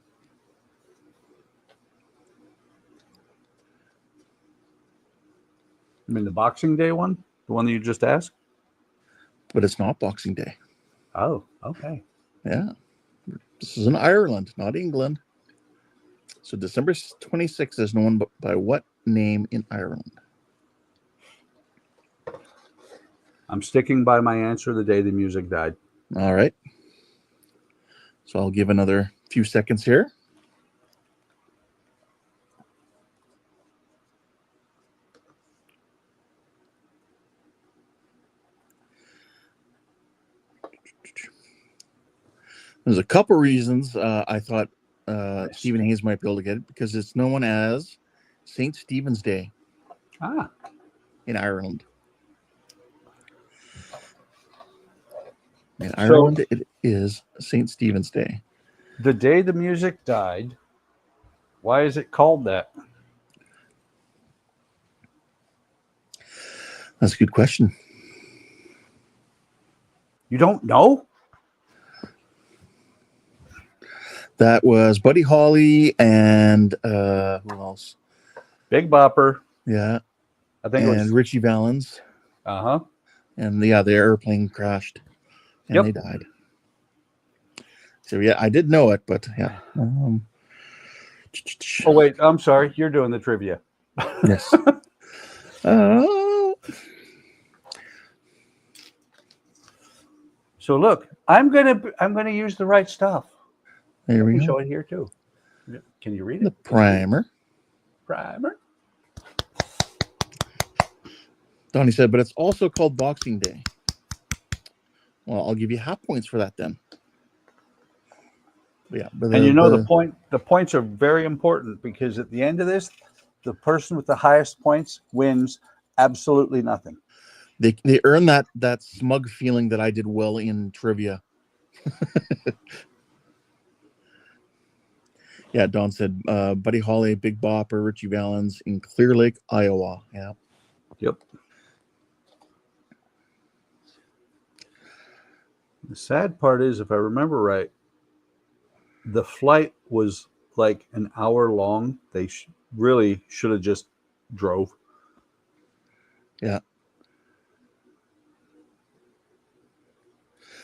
I mean, the Boxing Day one? The one that you just asked? But it's not Boxing Day. Oh, okay. Yeah. This is in Ireland, not England. So December 26th is known by what name in Ireland? I'm sticking by my answer, the day the music died. All right. So I'll give another few seconds here. There's a couple reasons I thought Stephen Haynes might be able to get it, because it's known as St. Stephen's Day in Ireland. In Ireland, it is St. Stephen's Day. The day the music died, why is it called that? That's a good question. You don't know? That was Buddy Holly and who else? Big Bopper. Yeah. I think and it was Richie Valens. Uh-huh. And the airplane crashed and they died. So yeah, I did know it, but yeah. Oh wait, I'm sorry. You're doing the trivia. Yes. So look, I'm gonna use the right stuff. There we go. Show it here too. Can you read it? The primer. Primer. Donnie said, but it's also called Boxing Day. Well, I'll give you half points for that then. Yeah, but the points are very important, because at the end of this, the person with the highest points wins absolutely nothing. They earn that smug feeling that I did well in trivia. Yeah, Don said Buddy Holly, Big Bopper, Richie Valens in Clear Lake, Iowa. Yeah. Yep. The sad part is, if I remember right, the flight was like an hour long. They really should have just drove. Yeah.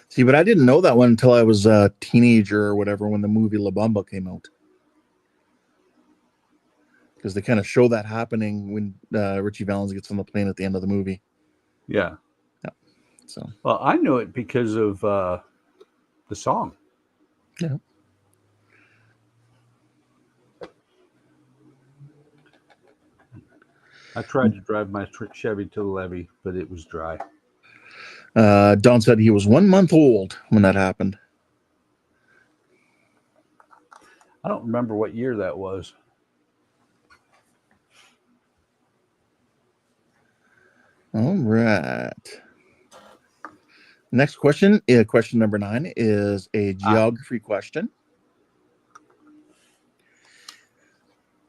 See, but I didn't know that one until I was a teenager or whatever, when the movie La Bamba came out. because they kind of show that happening when Richie Valens gets on the plane at the end of the movie. Yeah. So, Well, I knew it because of the song. yeah. I tried to drive my Chevy to the levee, but it was dry. Don said he was 1 month old when that happened. I don't remember what year that was. All right. Next question, question number 9, is a geography question.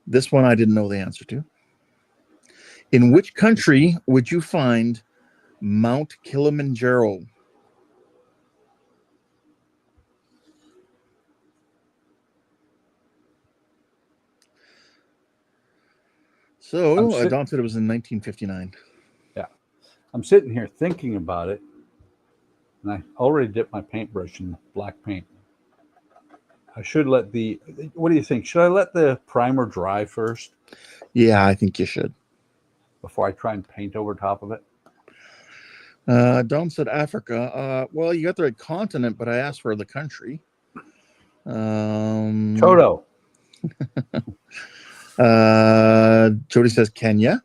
This one I didn't know the answer to. In which country would you find Mount Kilimanjaro? So Don said it was in 1959. Yeah. I'm sitting here thinking about it, and I already dipped my paintbrush in black paint. I should let what do you think? Should I let the primer dry first? Yeah, I think you should. Before I try and paint over top of it? Don said Africa. Well, you got the right continent, but I asked for the country. Toto. Jody says Kenya.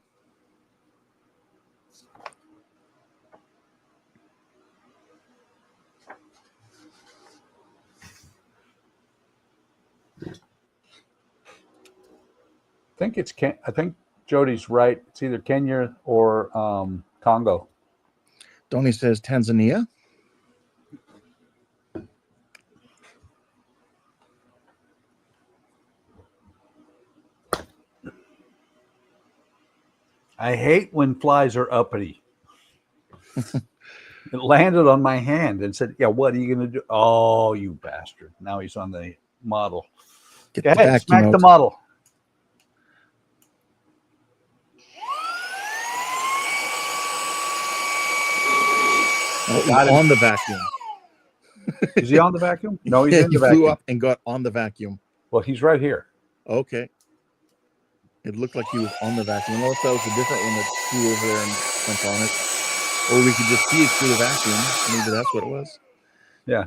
I think Jody's right. It's either Kenya or Congo. Donnie says Tanzania. I hate when flies are uppity. It landed on my hand and said, "Yeah, what are you going to do?" Oh, you bastard! Now he's on the model. Get Go the ahead, vacuum smack out. the model. Oh, he's on the vacuum. Is he on the vacuum? No, he's in He the vacuum. flew up and got on the vacuum. Well, he's right here. Okay. It looked like he was on the vacuum. Unless that was a different one that flew over there and went on it. Or we could just see it through the vacuum. Maybe that's what it was. Yeah.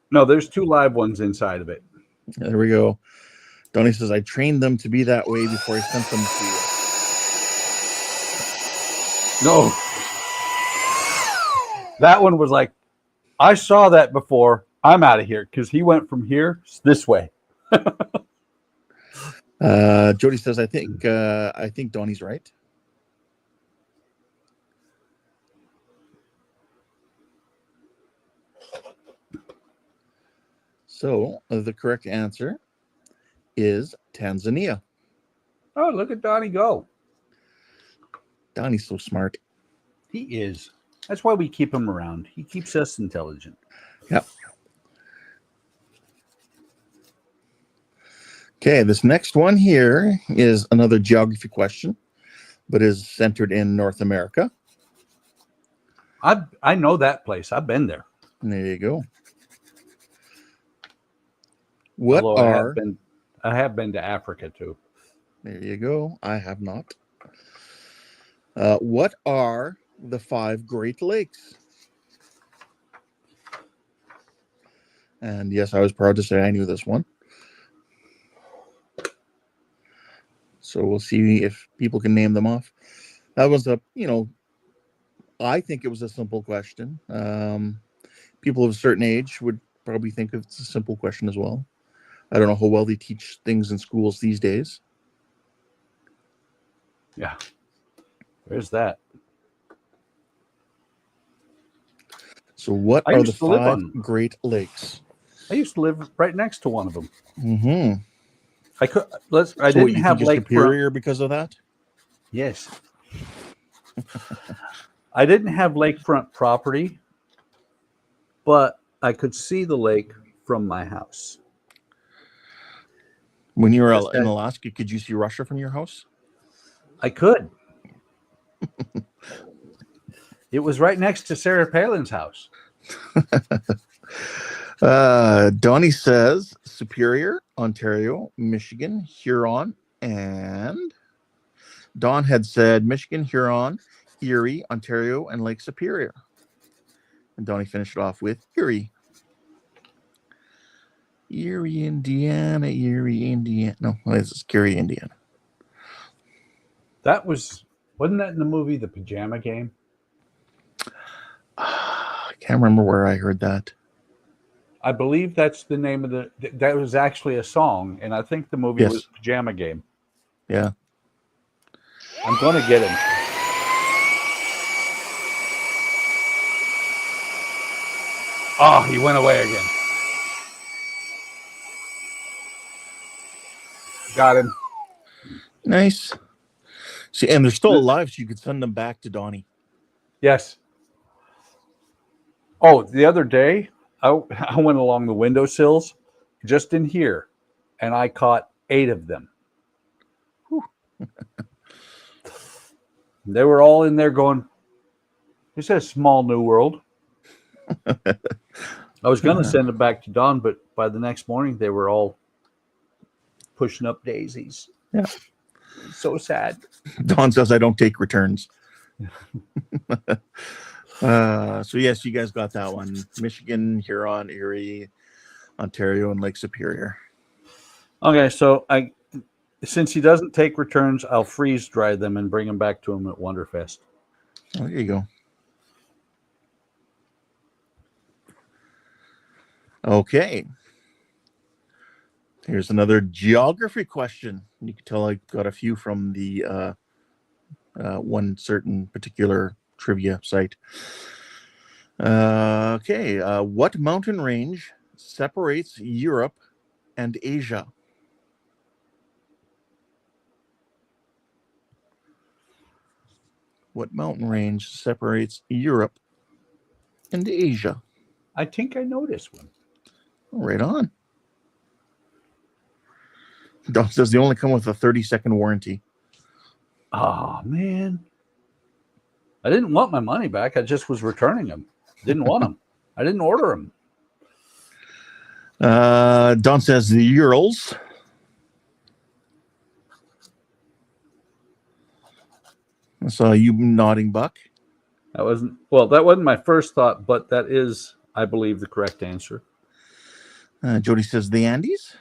No, there's 2 live ones inside of it. There we go. Donnie says, I trained them to be that way before I sent them to you. No. That one was like, I saw that before. I'm out of here because he went from here this way. Jody says, I think Donnie's right. So the correct answer is Tanzania. Oh, look at Donnie go. Donnie's so smart. He is. That's why we keep him around. He keeps us intelligent. Yep. Okay, this next one here is another geography question, but is centered in North America. I know that place. I've been there. And there you go. I have been to Africa too. There you go. I have not. What are the 5 Great Lakes? And yes, I was proud to say I knew this one. So we'll see if people can name them off. That was I think it was a simple question. People of a certain age would probably think it's a simple question as well. I don't know how well they teach things in schools these days. Yeah. Where's that? So what are the 5 Great Lakes? I used to live right next to one of them. Mm-hmm. I didn't have Lake Superior because of that. Yes. I didn't have lakefront property, but I could see the lake from my house. When you were in Alaska, could you see Russia from your house? I could. It was right next to Sarah Palin's house. Donnie says Superior, Ontario, Michigan, Huron, and Don had said Michigan, Huron, Erie, Ontario, and Lake Superior. And Donnie finished it off with Erie. Erie, Indiana, Erie, Indiana. No, this is Gary, Indiana. Wasn't that in the movie The Pajama Game? I can't remember where I heard that. I believe that's the name of that was actually a song, and I think the movie was Pajama Game. Yeah. I'm going to get him. Oh, he went away again. Got him. Nice. See, and they're still alive, so you could send them back to Donnie. Yes. Oh, the other day, I went along the windowsills just in here, and I caught 8 of them. They were all in there going, "This is a small new world." I was going to send them back to Don, but by the next morning, they were all pushing up daisies. Yeah. So sad. Don says I don't take returns. So yes, you guys got that one. Michigan, Huron, Erie, Ontario, and Lake Superior. Okay, so since he doesn't take returns, I'll freeze dry them and bring them back to him at Wonderfest. Oh, there you go. Okay. Here's another geography question. You can tell I got a few from the one certain particular trivia site. Okay. What mountain range separates Europe and Asia? What mountain range separates Europe and Asia? I think I know this one. Right on. Don says they only come with a 30-second warranty. Oh, man. I didn't want my money back. I just was returning them. Didn't want them. I didn't order them. Don says the Urals. I saw you nodding, Buck. That wasn't my first thought, but that is, I believe, the correct answer. Jody says the Andes.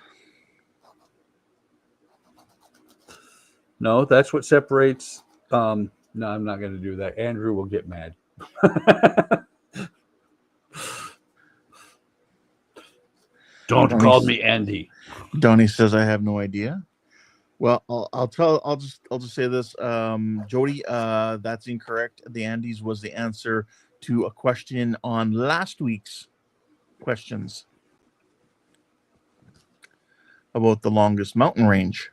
No, that's what separates. No, I'm not going to do that. Andrew will get mad. Don't call me Andy. Donnie says I have no idea. Well, I'll just say this, Jody. That's incorrect. The Andes was the answer to a question on last week's questions about the longest mountain range.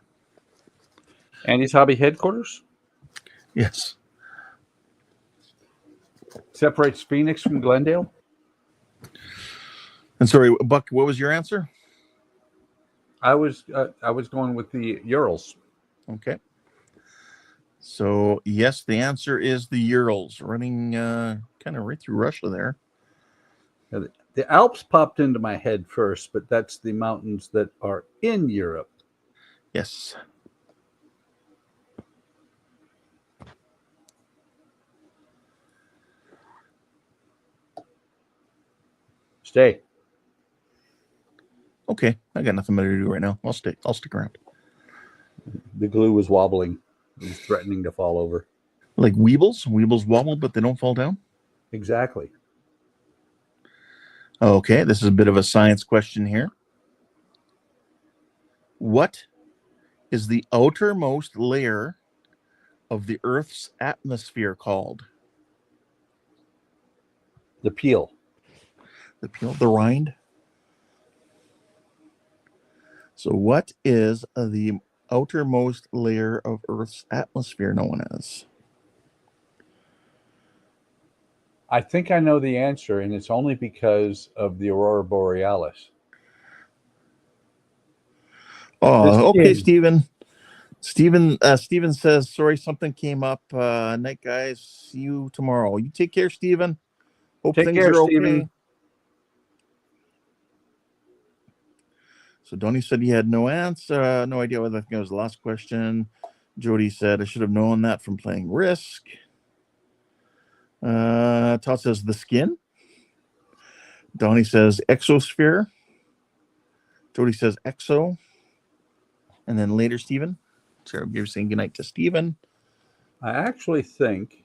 Andy's Hobby Headquarters? Yes. Separates Phoenix from Glendale? And sorry, Buck, what was your answer? I was going with the Urals. Okay. So, yes, the answer is the Urals, running kind of right through Russia there. The Alps popped into my head first, but that's the mountains that are in Europe. Yes. Stay. Okay, I got nothing better to do right now. I'll stick around. The glue was wobbling. It was threatening to fall over. Like Weebles? Weebles wobble, but they don't fall down? Exactly. Okay, this is a bit of a science question here. What is the outermost layer of the Earth's atmosphere called? The peel. The peel, the rind. So what is the outermost layer of Earth's atmosphere known as? I think I know the answer, and it's only because of the Aurora Borealis. Oh, okay, Stephen. Stephen says, sorry, something came up. Night, guys. See you tomorrow. You take care, Stephen. Hope things are okay. Steven. So Donnie said he had no answer, no idea whether I think it was the last question. Jody said I should have known that from playing Risk. Todd says the skin. Donnie says exosphere. Jody says exo. And then later, Stephen. So you're saying goodnight to Stephen. I actually think,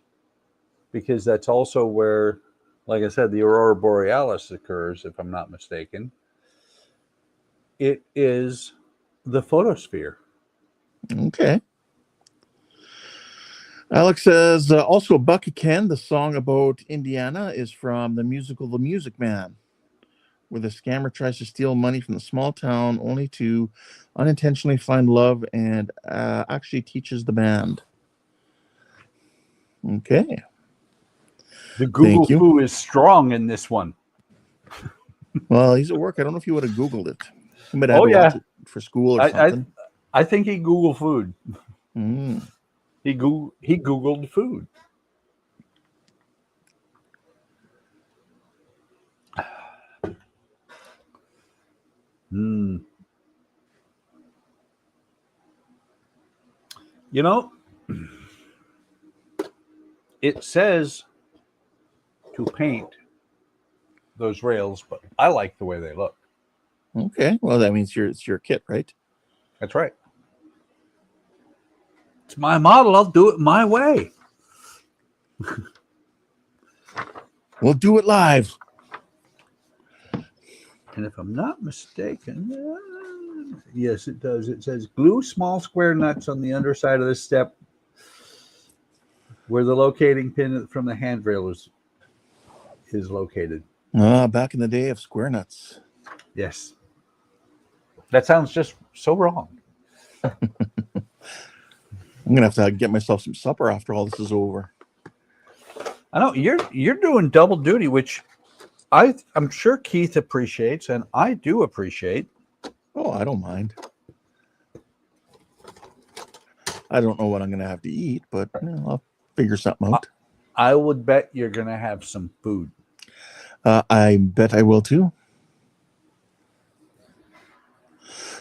because that's also where, like I said, the Aurora Borealis occurs, if I'm not mistaken, it is the photosphere. Okay. Alex says, also Bucky Ken, the song about Indiana is from the musical The Music Man, where the scammer tries to steal money from the small town only to unintentionally find love and actually teaches the band. Okay. The Google Thank you. foo is strong in this one. Well, he's at work. I don't know if he would have Googled it. He might have Oh, to yeah. watch it for school or something. I think he Googled food. Mm. He Googled food. Mm. You know, it says to paint those rails, but I like the way they look. Okay. Well, that means it's your kit, right? That's right. It's my model. I'll do it my way. We'll do it live. And if I'm not mistaken, yes, it does. It says glue small square nuts on the underside of the step where the locating pin from the handrail is located. Back in the day of square nuts. Yes. That sounds just so wrong. I'm gonna have to get myself some supper after all this is over. I know you're doing double duty, which I'm sure Keith appreciates, and I do appreciate. Oh, I don't mind. I don't know what I'm gonna have to eat, but I'll figure something out. I would bet you're gonna have some food. I bet I will too.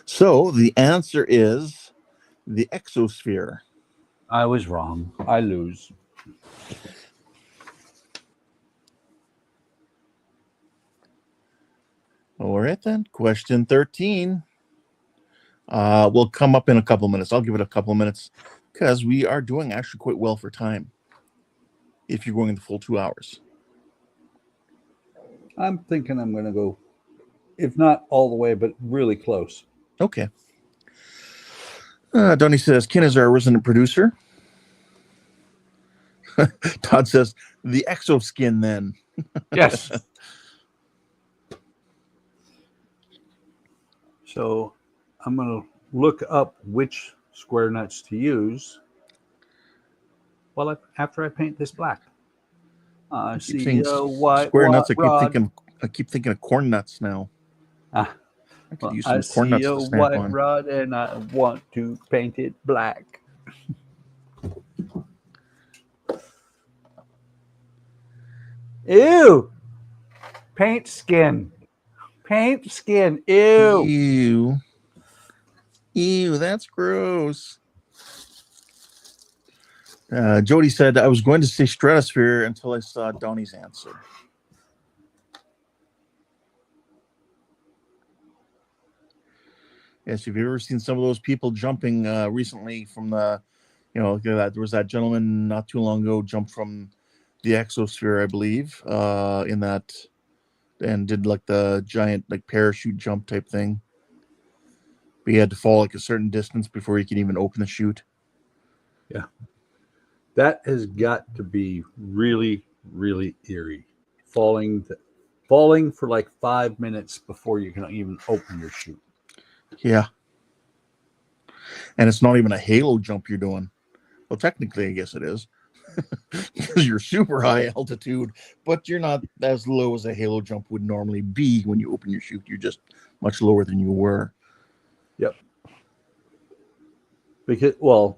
So the answer is the exosphere. I was wrong. I lose. All right then. Question 13. Will come up in a couple minutes. I'll give it a couple of minutes because we are doing actually quite well for time. If you're going the full 2 hours. I'm thinking I'm going to go, if not all the way, but really close. Okay. Donnie says, Ken is our resident producer. Todd says, the exoskin then. Yes. So I'm going to look up which square nuts to use after I paint this black. I see a white square nuts. rod. I keep thinking of corn nuts now. I could use some corn nuts to see a snap white on. rod and I want to paint it black. Ew! Paint skin. Paint skin. Ew. Ew, that's gross. Jody said, I was going to say stratosphere until I saw Donnie's answer. Yes, if you've ever seen some of those people jumping recently from the, there was that gentleman not too long ago jumped from the exosphere, I believe, in that, and did like the giant like parachute jump type thing. But he had to fall like a certain distance before he could even open the chute. Yeah. That has got to be really, really eerie. Falling for like 5 minutes before you can even open your chute. Yeah. And it's not even a halo jump you're doing. Well, technically, I guess it is. Because you're super high altitude, but you're not as low as a halo jump would normally be when you open your chute. You're just much lower than you were. Yep. Because, well,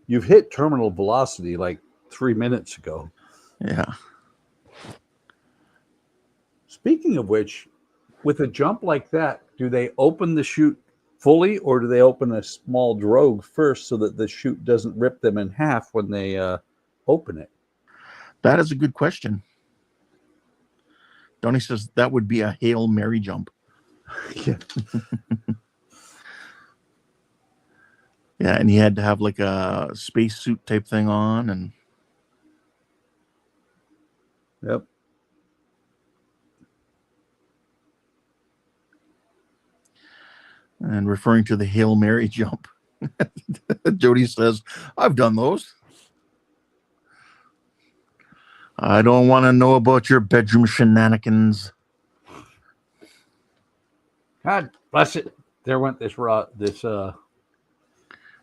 you've hit terminal velocity like 3 minutes ago. Yeah. Speaking of which, with a jump like that, do they open the chute fully, or do they open a small drogue first so that the chute doesn't rip them in half when they open it? That is a good question. Donnie says that would be a Hail Mary jump. Yeah. Yeah, and he had to have like a spacesuit type thing on, and Yep. referring to the Hail Mary jump. Jody says, I've done those. I don't want to know about your bedroom shenanigans. God bless it. There went this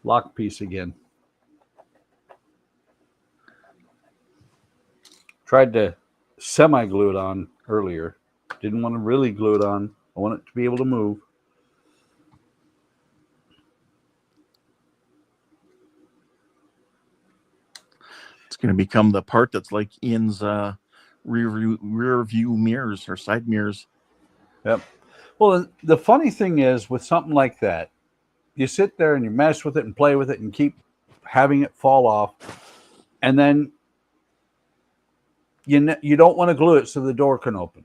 lock piece again. Tried to semi-glue it on earlier. Didn't want to really glue it on. I want it to be able to move. It's going to become the part that's like Ian's rear view mirrors or side mirrors. Yep. Well, the funny thing is with something like that, you sit there and you mess with it and play with it and keep having it fall off, and then you don't want to glue it so the door can open.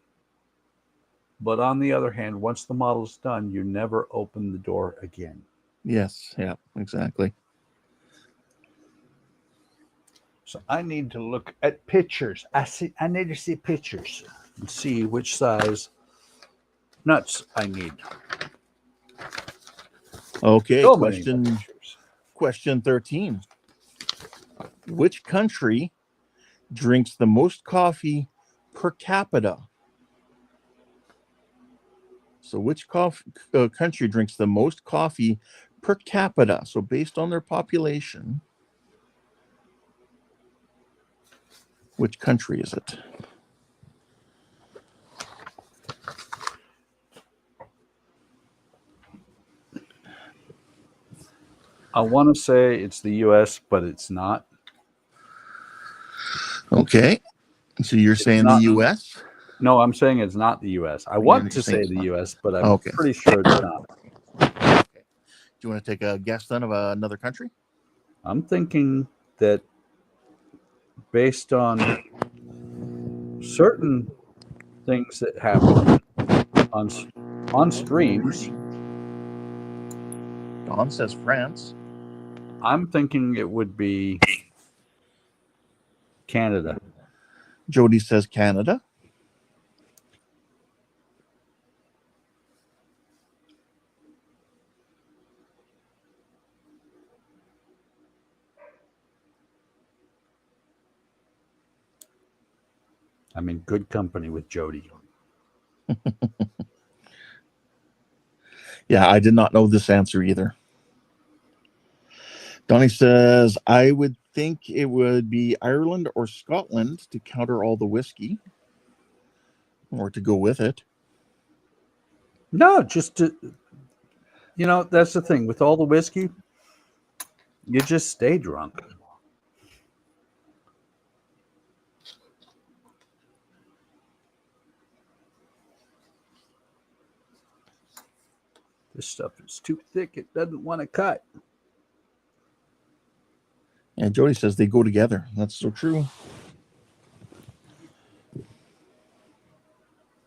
But on the other hand, once the model's done, you never open the door again. Yes, yeah, exactly. So I need to look at pictures. I need to see pictures and see which size nuts I need. Okay, So many pictures. question 13. Which country drinks the most coffee per capita? So which country drinks the most coffee per capita? So based on their population, which country is it? I want to say it's the U.S., but it's not. Okay. So you're saying the not- U.S.? No, I'm saying it's not the U.S. I want to say the U.S., but I'm Okay. pretty sure it's not. Okay. Do you want to take a guess then of another country? I'm thinking that based on certain things that happen on streams, Don says France. I'm thinking it would be Canada. Jody says Canada. I'm in good company with Jody. Yeah, I did not know this answer either. Donnie says, I would think it would be Ireland or Scotland to counter all the whiskey or to go with it. No, just to, that's the thing. With all the whiskey, you just stay drunk. This stuff is too thick. It doesn't want to cut. And Jody says they go together. That's so true.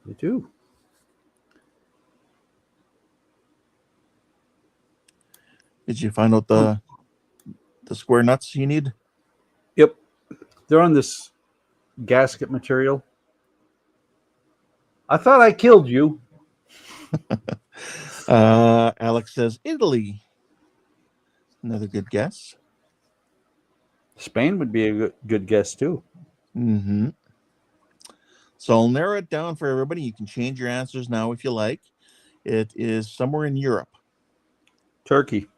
They do. Did you find out the square nuts you need? Yep. They're on this gasket material. I thought I killed you. Alex says Italy. Another good guess. Spain would be a good guess too. Mm-hmm. So I'll narrow it down for everybody. You can change your answers now if you like. It is somewhere in Europe. Turkey.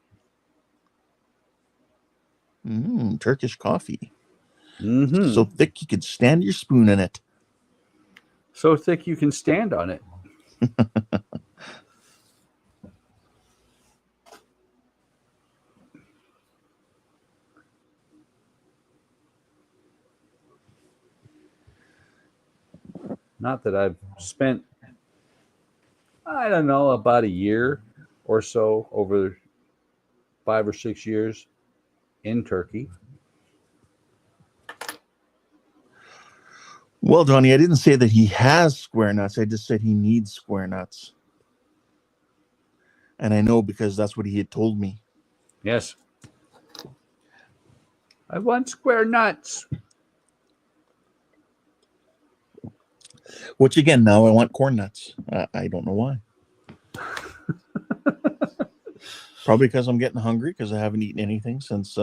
Turkish coffee. Mm-hmm. So thick you could stand your spoon in it. So thick you can stand on it. Not that I've spent I don't know, about a year or so, over 5 or 6 years in Turkey. Well, Johnny, I didn't say that he has square nuts. I just said he needs square nuts. And I know because that's what he had told me. Yes. I want square nuts. Which, again, now I want corn nuts. I don't know why. Probably because I'm getting hungry because I haven't eaten anything since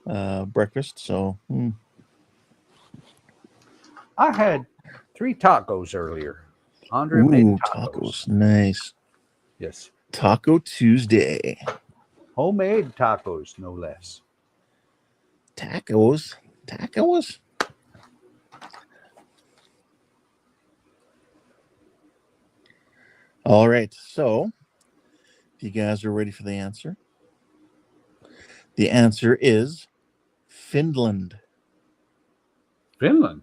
breakfast. So, I had 3 tacos earlier. Andre made tacos. Nice. Yes. Taco Tuesday. Homemade tacos, no less. Tacos. All right. So, if you guys are ready for the answer is Finland. Finland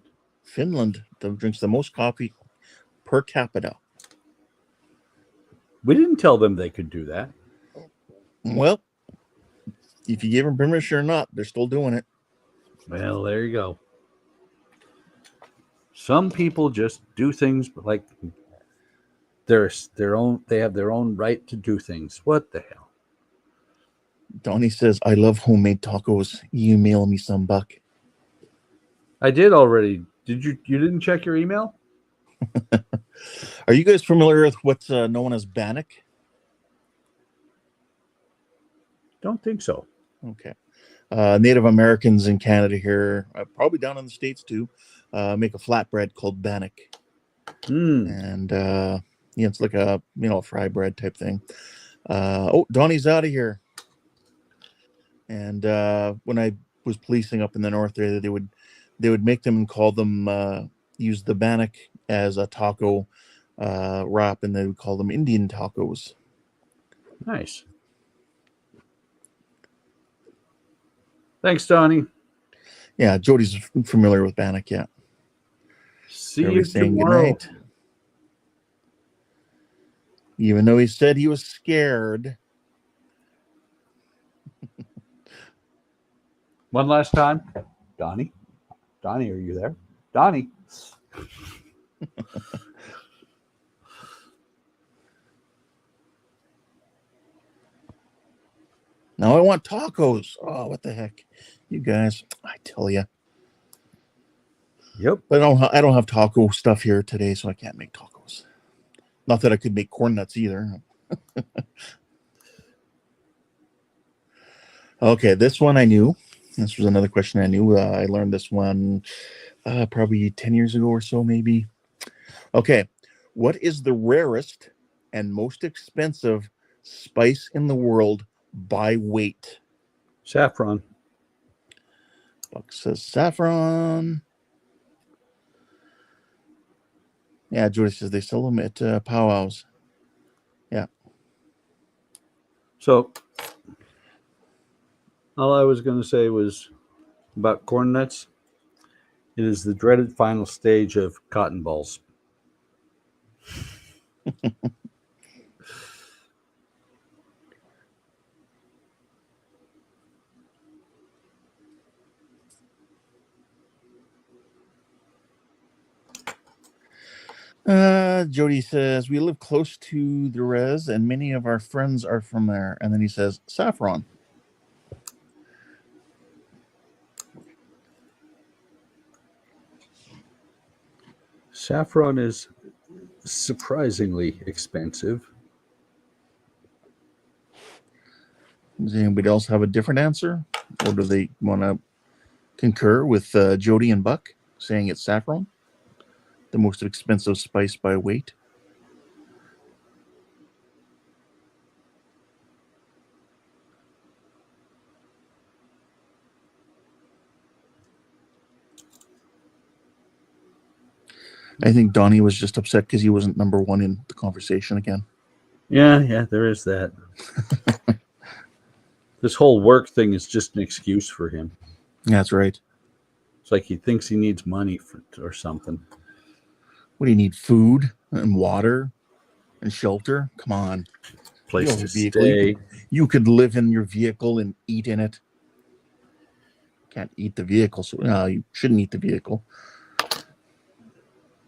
that drinks the most coffee per capita. We didn't tell them they could do that. Well, if you give them permission or not, they're still doing it. Well, there you go. Some people just do things like their own. They have their own right to do things. What the hell? Donnie says, "I love homemade tacos. You mail me some, Buck." I did already. Did you? You didn't check your email? Are you guys familiar with what's known as bannock? Don't think so. Okay. Native Americans in Canada here, probably down in the States too, make a flatbread called bannock. And it's like a fry bread type thing. Donnie's out of here. And when I was policing up in the north there, they would make them and call them use the bannock as a taco wrap, and they would call them Indian tacos. Nice. Thanks, Donnie. Yeah, Jody's familiar with bannock. Yeah. See you tomorrow. Good night. Even though he said he was scared. One last time. Donnie, are you there? Donnie. Now I want tacos. Oh, what the heck, you guys! I tell you. Yep. But I don't have taco stuff here today, so I can't make tacos. Not that I could make corn nuts either. Okay, this one I knew. This was another question I knew. I learned this one probably 10 years ago or so, maybe. Okay, what is the rarest and most expensive spice in the world by weight? Saffron. Buck says saffron. Yeah, Jody says they sell them at powwows. Yeah. So all I was going to say was about corn nuts. It is the dreaded final stage of cotton balls. Jody says, we live close to the res and many of our friends are from there. And then he says, saffron. Saffron is surprisingly expensive. Does anybody else have a different answer? Or do they want to concur with Jody and Buck saying it's saffron? The most expensive spice by weight. I think Donnie was just upset because he wasn't number one in the conversation again. Yeah, there is that. This whole work thing is just an excuse for him. That's right. It's like he thinks he needs money or something. What do you need? Food and water And shelter? Come on. Place You know, to vehicle. stay. You could live in your vehicle and eat in it. Can't eat the vehicle, so no, you shouldn't eat the vehicle.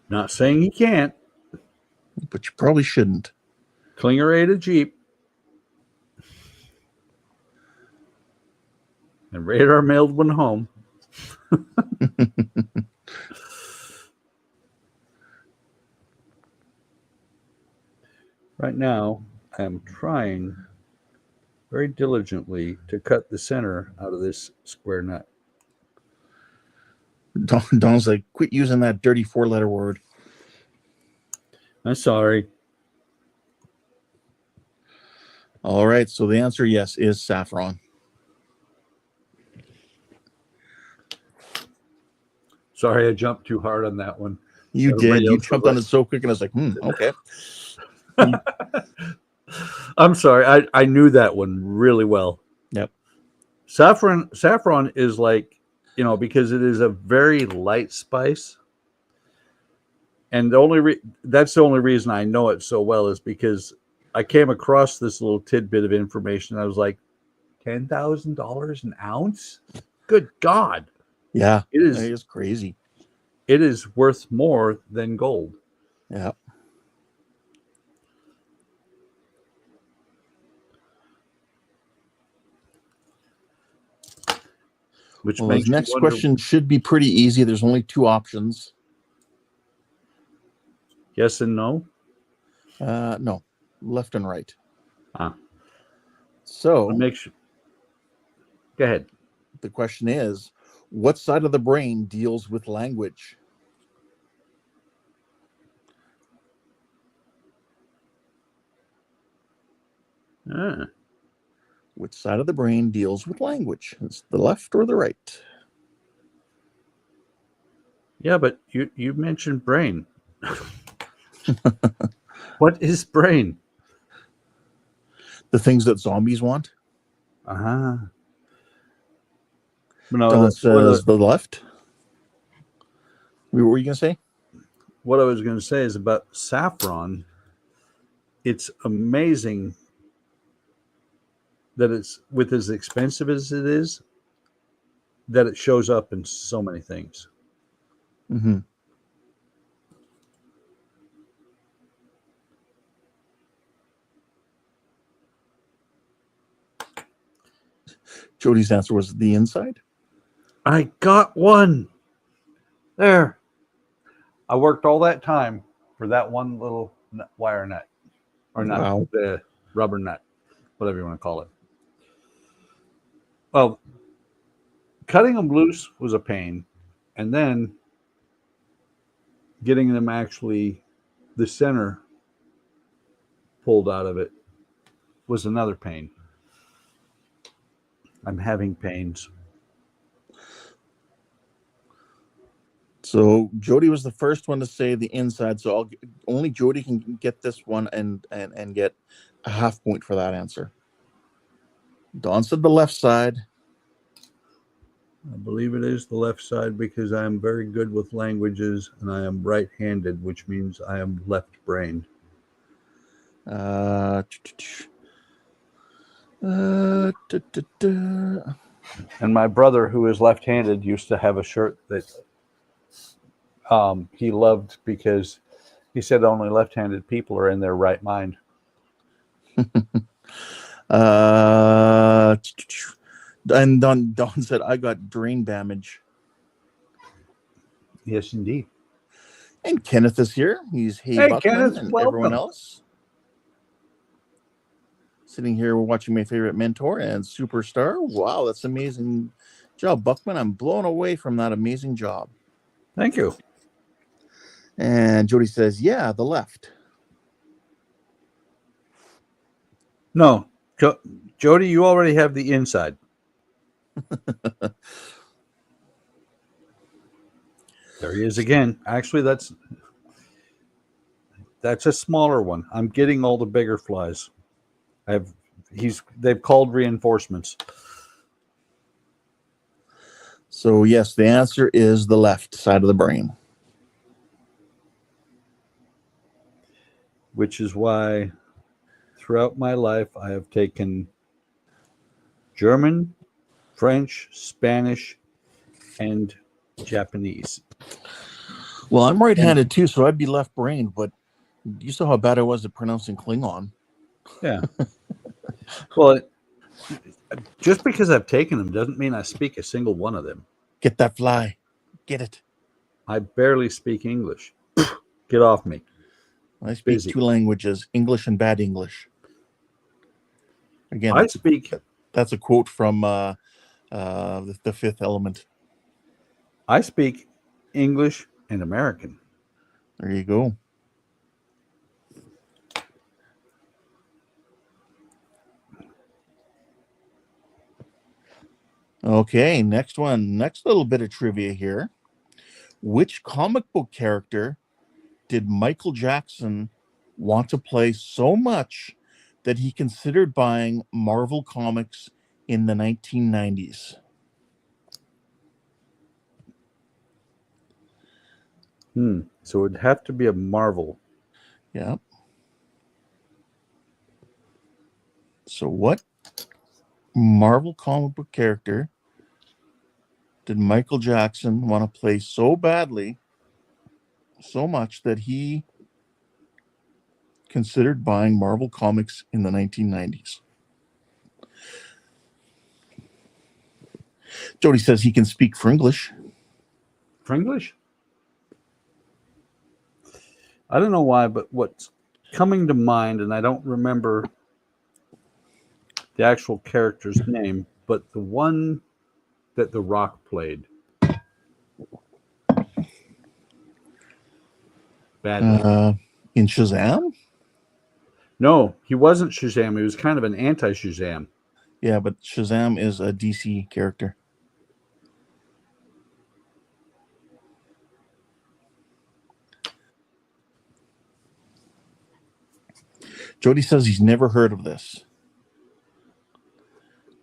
Not saying you can't. But you probably shouldn't. Clinger-rated Jeep. And radar mailed one home. Right now, I am trying very diligently to cut the center out of this square nut. Don's like, quit using that dirty 4-letter word. I'm sorry. All right, so the answer, yes, is saffron. Sorry, I jumped too hard on that one. You Everybody did. You else jumped was on it so quick, and I was like, okay. I'm sorry. I knew that one really well. Yep. Saffron is like, because it is a very light spice. And that's the only reason I know it so well is because I came across this little tidbit of information. I was like, $10,000 an ounce? Good God. Yeah. It is crazy. It is worth more than gold. Yeah. Which Well, makes the me next wonder, question should be pretty easy. There's only 2 options. yes and no? No, left and right. Ah. So Go ahead. the question is, what side of the brain deals with language? Which side of the brain deals with language? It's the left or the right? Yeah, but you mentioned brain. What is brain? The things that zombies want? Uh-huh. No, Don says the left. What were you going to say? What I was going to say is about saffron. It's amazing that it's, with as expensive as it is, that it shows up in so many things. Mm-hmm. Jody's answer was the inside. I got one. There. I worked all that time for that one little wire nut. Or not, Wow. the rubber nut, whatever you want to call it. Well, cutting them loose was a pain. And then getting them actually, the center pulled out of it was another pain. I'm having pains. So Jody was the first one to say the inside. So only Jody can get this one and get a half point for that answer. Don said the left side. I believe it is the left side because I am very good with languages and I am right-handed, which means I am left-brained. And my brother, who is left-handed, used to have a shirt that he loved because he said only left-handed people are in their right mind. And Don said, I got brain damage. Yes, indeed. And Kenneth is here. He's Hey Buckman Kenneth, and welcome. Everyone else. Sitting here watching my favorite mentor and superstar. Wow, that's amazing job, Buckman. I'm blown away from that amazing job. Thank you. And Jody says, yeah, the left. No, Jody, you already have the inside. There he is again. Actually, that's a smaller one. I'm getting all the bigger flies. They've called reinforcements. So yes, the answer is the left side of the brain. which is why throughout my life I have taken German, French, Spanish, and Japanese. Well, I'm right-handed too, so I'd be left-brained, but you saw how bad I was at pronouncing Klingon. Yeah. Well, just because I've taken them doesn't mean I speak a single one of them. Get that fly. Get it. I barely speak English. Get off me. I speak Busy. 2 languages, English and bad English. Again, I speak. That's a quote from the Fifth Element. I speak English and American. There you go. Okay, next one. Next little bit of trivia here. Which comic book character did Michael Jackson want to play so much that he considered buying Marvel Comics in the 1990s? So it'd have to be a Marvel. Yeah. So what Marvel comic book character did Michael Jackson want to play so badly, so much that he considered buying Marvel Comics in the 1990s? Jody says he can speak Fringlish. Fringlish? I don't know why, but what's coming to mind, and I don't remember the actual character's name, but the one that The Rock played. Badly. In Shazam? No, he wasn't Shazam. He was kind of an anti-Shazam. Yeah, but Shazam is a DC character. Jody says he's never heard of this.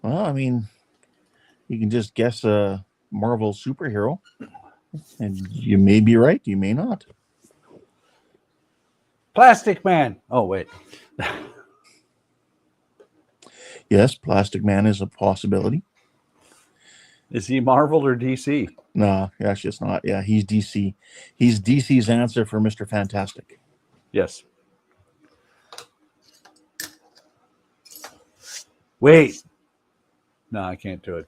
Well, I mean, you can just guess a Marvel superhero, and you may be right, you may not. Plastic Man. Oh, wait. Yes, Plastic Man is a possibility. Is he Marvel or DC? No, actually it's not. Yeah, he's DC. He's DC's answer for Mr. Fantastic. Yes. Wait. No, I can't do it.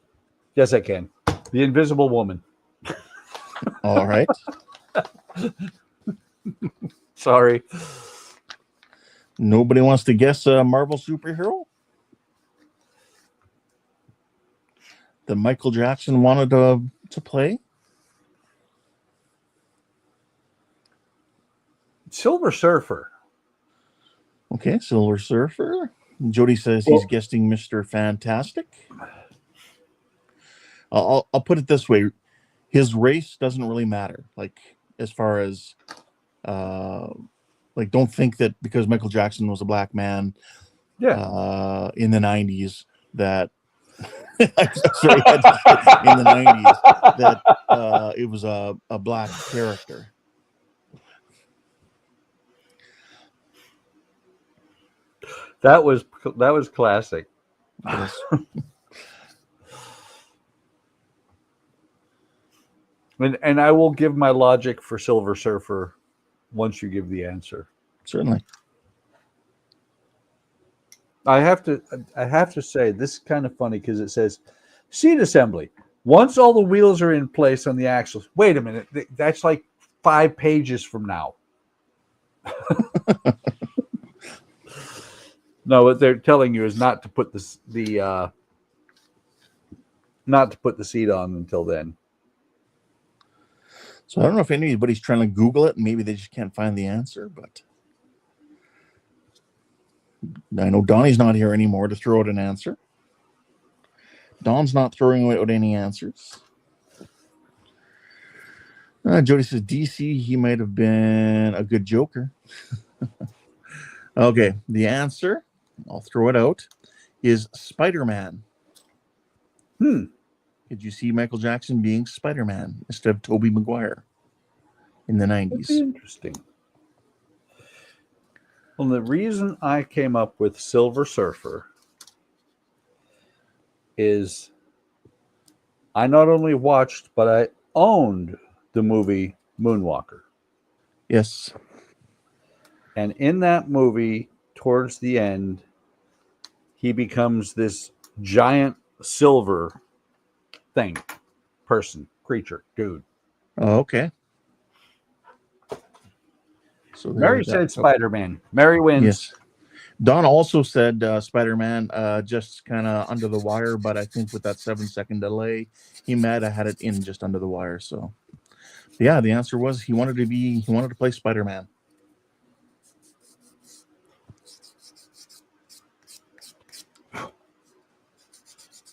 Yes, I can. The Invisible Woman. All right. Sorry. Nobody wants to guess a Marvel superhero that Michael Jackson wanted to play? Silver Surfer. Okay, Silver Surfer. Jody says he's guessing Mr. Fantastic. I'll put it this way. His race doesn't really matter. Like, as far as like, don't think that because Michael Jackson was a black man in the 90s that in the 90s that it was a black character. That was classic. Yes. And I will give my logic for Silver Surfer once you give the answer. Certainly. I have to say this is kind of funny because it says seat assembly. Once all the wheels are in place on the axles. Wait a minute, that's like 5 pages from now. No, what they're telling you is not to put the seat on until then. So I don't know if anybody's trying to Google it, and maybe they just can't find the answer, but I know Donnie's not here anymore to throw out an answer. Don's not throwing out any answers. Jody says DC, he might have been a good Joker. Okay, the answer, I'll throw it out, is Spider-Man. Did you see Michael Jackson being Spider-Man instead of Tobey Maguire in the 90s? Interesting. Well, the reason I came up with Silver Surfer is I not only watched, but I owned the movie Moonwalker. Yes. And in that movie, towards the end, he becomes this giant silver thing, person, creature, dude. Oh, okay. So there Mary you go. said Spider-Man. Mary wins. Yes. Don also said Spider-Man, just kind of under the wire, but I think with that 7-second delay, he might have had it in just under the wire. So, yeah, the answer was he wanted to play Spider-Man.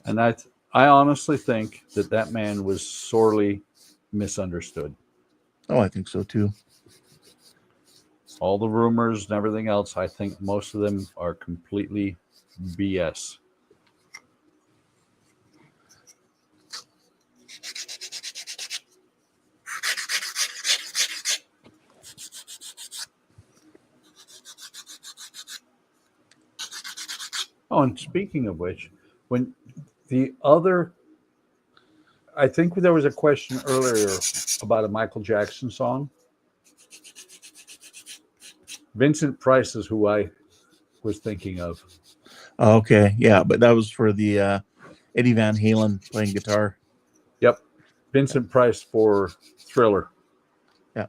And I honestly think that man was sorely misunderstood. Oh, I think so too. All the rumors and everything else, I think most of them are completely BS. Oh, and speaking of which, when the other, I think there was a question earlier about a Michael Jackson song. Vincent Price is who I was thinking of. Okay, yeah, but that was for the Eddie Van Halen playing guitar. Yep. Vincent Price for Thriller. Yeah.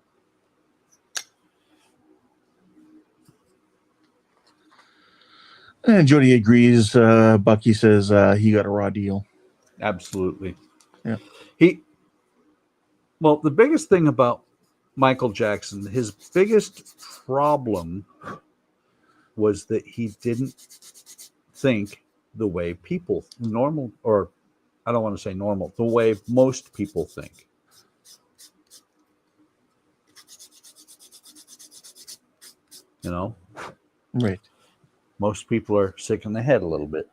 And Jody agrees. Bucky says he got a raw deal. Absolutely. Yeah. Well, the biggest thing about Michael Jackson, his biggest problem was that he didn't think the way people normal, or I don't want to say normal, the way most people think. You know? Right. Most people are sick in the head a little bit.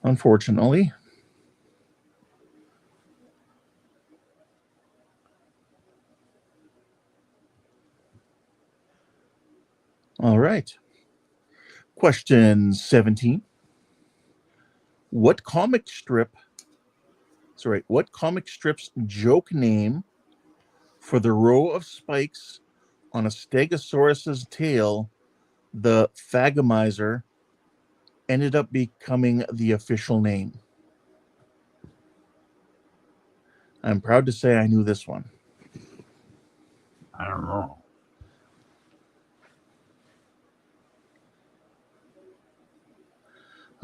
Unfortunately. All right. Question 17. What comic strip's joke name for the row of spikes on a stegosaurus's tail, the Thagomizer, ended up becoming the official name? I'm proud to say I knew this one. I don't know.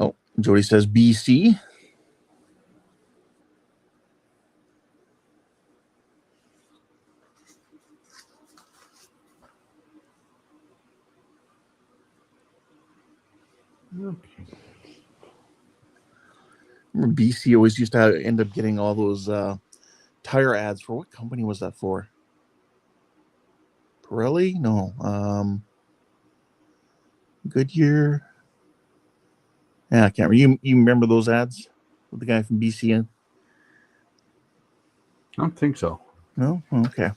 Oh, Jody says BC. Okay. Remember BC always used to end up getting all those tire ads for what company was that for? Pirelli? No. Goodyear. Yeah, I can't remember. You remember those ads with the guy from BC? I don't think so. No? Okay.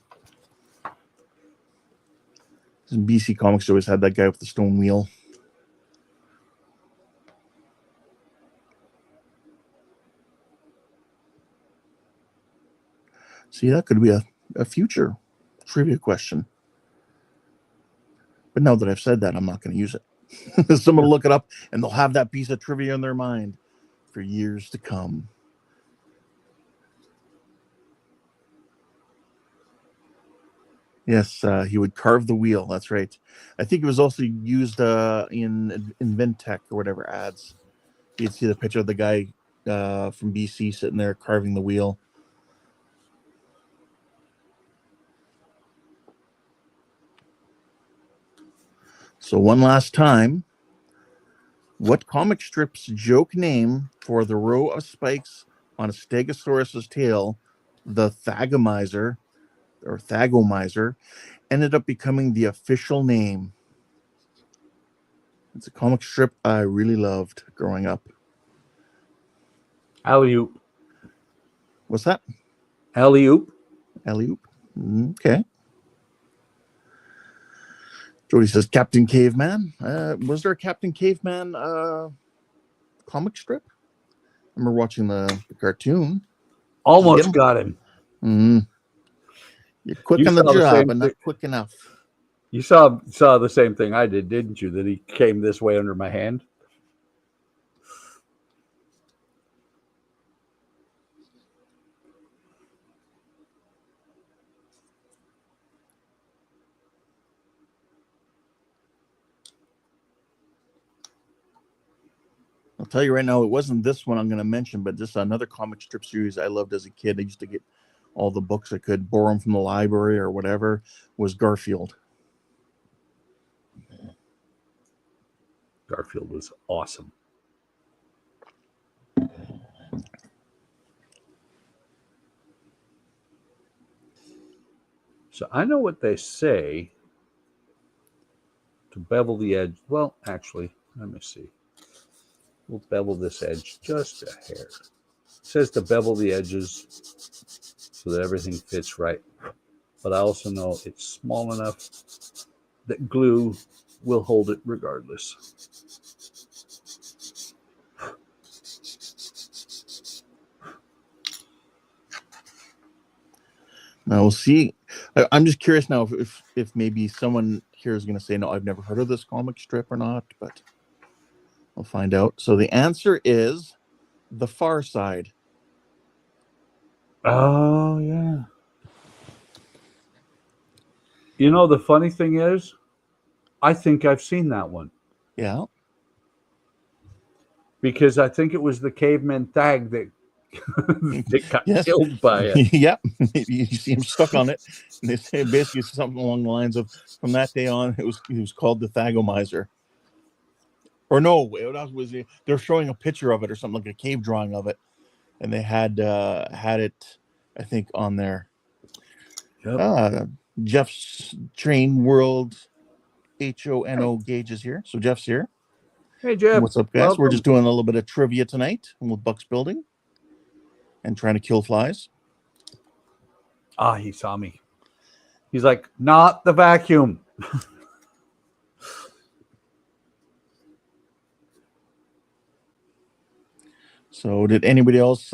BC Comics always had that guy with the stone wheel. See, that could be a future trivia question. But now that I've said that, I'm not going to use it. Someone will look it up, and they'll have that piece of trivia in their mind for years to come. Yes, he would carve the wheel. That's right. I think it was also used in Inventec or whatever ads. You'd see the picture of the guy from BC sitting there carving the wheel. So one last time, what comic strip's joke name for the row of spikes on a stegosaurus's tail, the Thagomizer, ended up becoming the official name? It's a comic strip I really loved growing up. Alley-oop. What's that? Alley-oop. Alley-oop. Okay. Jody says Captain Caveman. Was there a Captain Caveman comic strip? I remember watching the cartoon. Almost got him. Mm-hmm. You're quick You on the saw the job same and not quick enough. You saw the same thing I did, didn't you? That he came this way under my hand. I'll tell you right now, it wasn't this one I'm going to mention, but just another comic strip series I loved as a kid. I used to get all the books I could, borrow them from the library or whatever, was Garfield. Garfield was awesome. So I know what they say to bevel the edge. Well, actually, let me see. We'll bevel this edge just a hair. It says to bevel the edges so that everything fits right. But I also know it's small enough that glue will hold it regardless. Now we'll see. I'm just curious now if maybe someone here is going to say, no, I've never heard of this comic strip or not, but I'll find out. So the answer is The Far Side. Oh, yeah. You know, the funny thing is, I think I've seen that one. Yeah. Because I think it was the caveman Thag that, that got killed by it. Yep. You see him stuck on it. And they say basically something along the lines of, from that day on, he was called the Thagomizer. Or no, they're showing a picture of it or something, like a cave drawing of it. And they had it, I think, on there. Yep. Jeff's Train World HONO Gauge is here. So Jeff's here. Hey, Jeff. What's up, guys? Welcome. We're just doing a little bit of trivia tonight with Buck's building and trying to kill flies. Ah, he saw me. He's like, not the vacuum. So did anybody else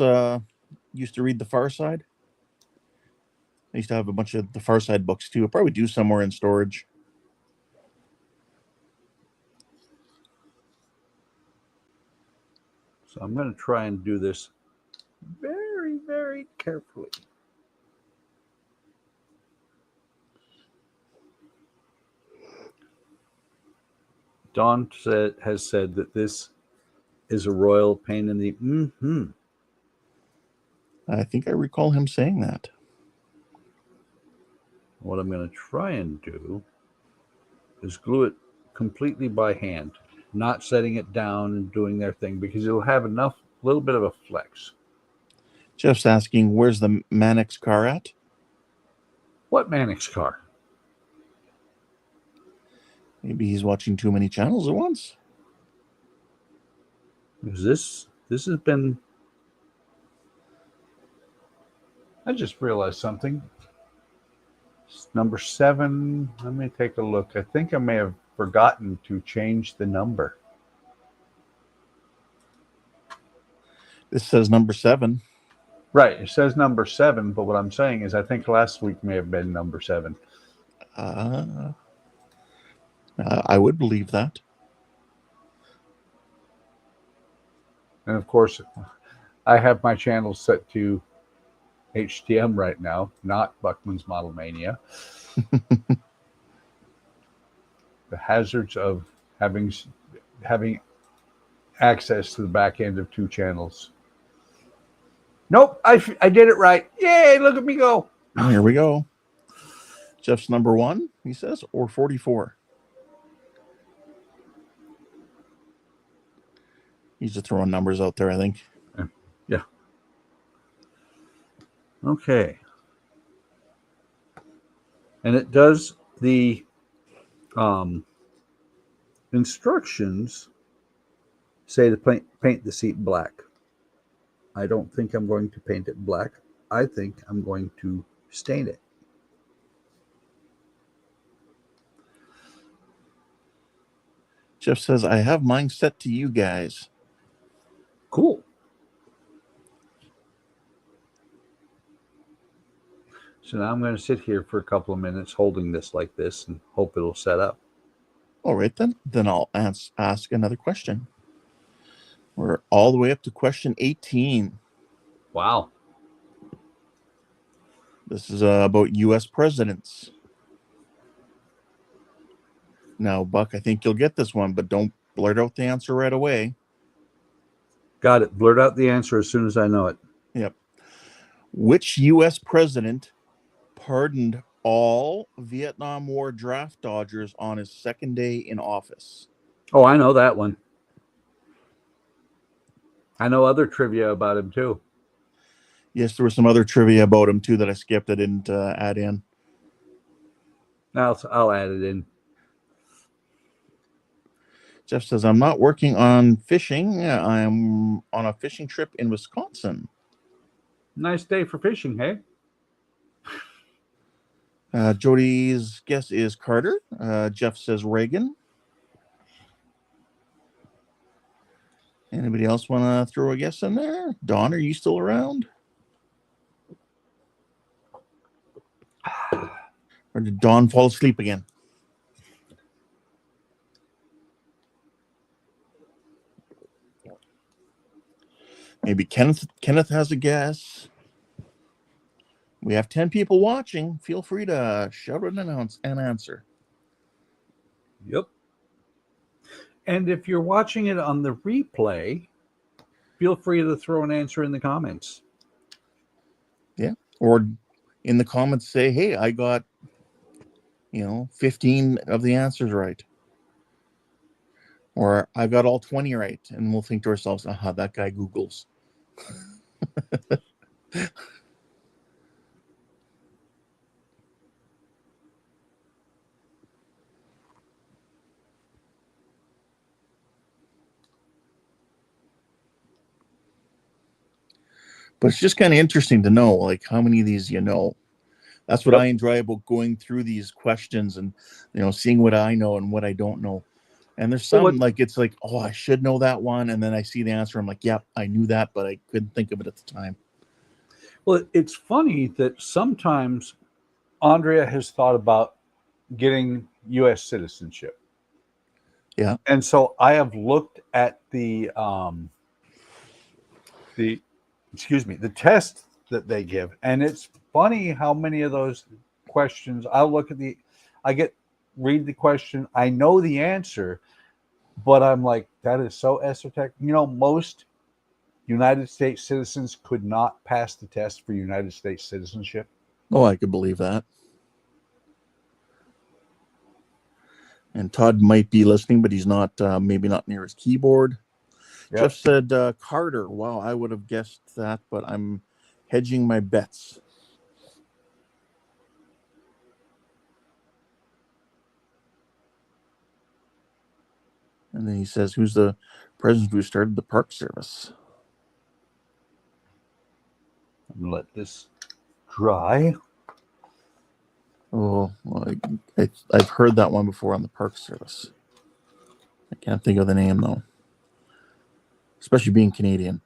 used to read The Far Side? I used to have a bunch of The Far Side books too. I'll probably do somewhere in storage. So I'm going to try and do this very, very carefully. Don has said that this is a royal pain in the I think I recall him saying that. What I'm going to try and do is glue it completely by hand, not setting it down and doing their thing, because it'll have enough, little bit of a flex. Jeff's asking, where's the Mannix car at? What Mannix car? Maybe he's watching too many channels at once. Because this has been... I just realized something. It's number 7. Let me take a look. I think I may have forgotten to change the number. This says number 7. Right. It says number 7, but what I'm saying is I think last week may have been number 7. I would believe that. And of course, I have my channel set to HTM right now, not Buckman's Model Mania. The hazards of having access to the back end of 2 channels. Nope, I did it right. Yay, look at me go. Oh, here we go. Jeff's number 1, he says, or 44. He's just throwing numbers out there, I think. Yeah. Okay. And it does the instructions say to paint the seat black. I don't think I'm going to paint it black. I think I'm going to stain it. Jeff says, I have mine set to you guys. Cool. So now I'm going to sit here for a couple of minutes holding this like this and hope it'll set up. All right, then. Then I'll ask another question. We're all the way up to question 18. Wow. This is about U.S. presidents. Now, Buck, I think you'll get this one, but don't blurt out the answer right away. Got it. Blurt out the answer as soon as I know it. Yep. Which U.S. president pardoned all Vietnam War draft dodgers on his second day in office? Oh, I know that one. I know other trivia about him, too. Yes, there was some other trivia about him, too, that I skipped. I didn't add in. I'll add it in. Jeff says, I'm not working on fishing. I'm on a fishing trip in Wisconsin. Nice day for fishing, hey? Jody's guess is Carter. Jeff says Reagan. Anybody else want to throw a guess in there? Don, are you still around? Or did Don fall asleep again? Maybe Kenneth has a guess. We have 10 people watching. Feel free to shout and announce and answer. Yep. And if you're watching it on the replay, feel free to throw an answer in the comments. Yeah. Or in the comments say, hey, I got, 15 of the answers right. Or I got all 20 right. And we'll think to ourselves, aha, that guy Googles. But it's just kind of interesting to know, like, how many of these you know. That's what I enjoy about going through these questions and, seeing what I know and what I don't know. And there's some, it's like, oh, I should know that one. And then I see the answer. I'm like, yep, I knew that, but I couldn't think of it at the time. Well, it's funny that sometimes Andrea has thought about getting U.S. citizenship. Yeah. And so I have looked at the test that they give. And it's funny how many of those questions read the question. I know the answer, but I'm like, that is so esoteric. Most United States citizens could not pass the test for United States citizenship. Oh, I could believe that. And Todd might be listening, but he's not, maybe not near his keyboard. Yep. Jeff said Carter. Wow, I would have guessed that, but I'm hedging my bets. And then he says, who's the president who started the Park Service? I'm going to let this dry. Oh, well, I've heard that one before on the Park Service. I can't think of the name, though. Especially being Canadian.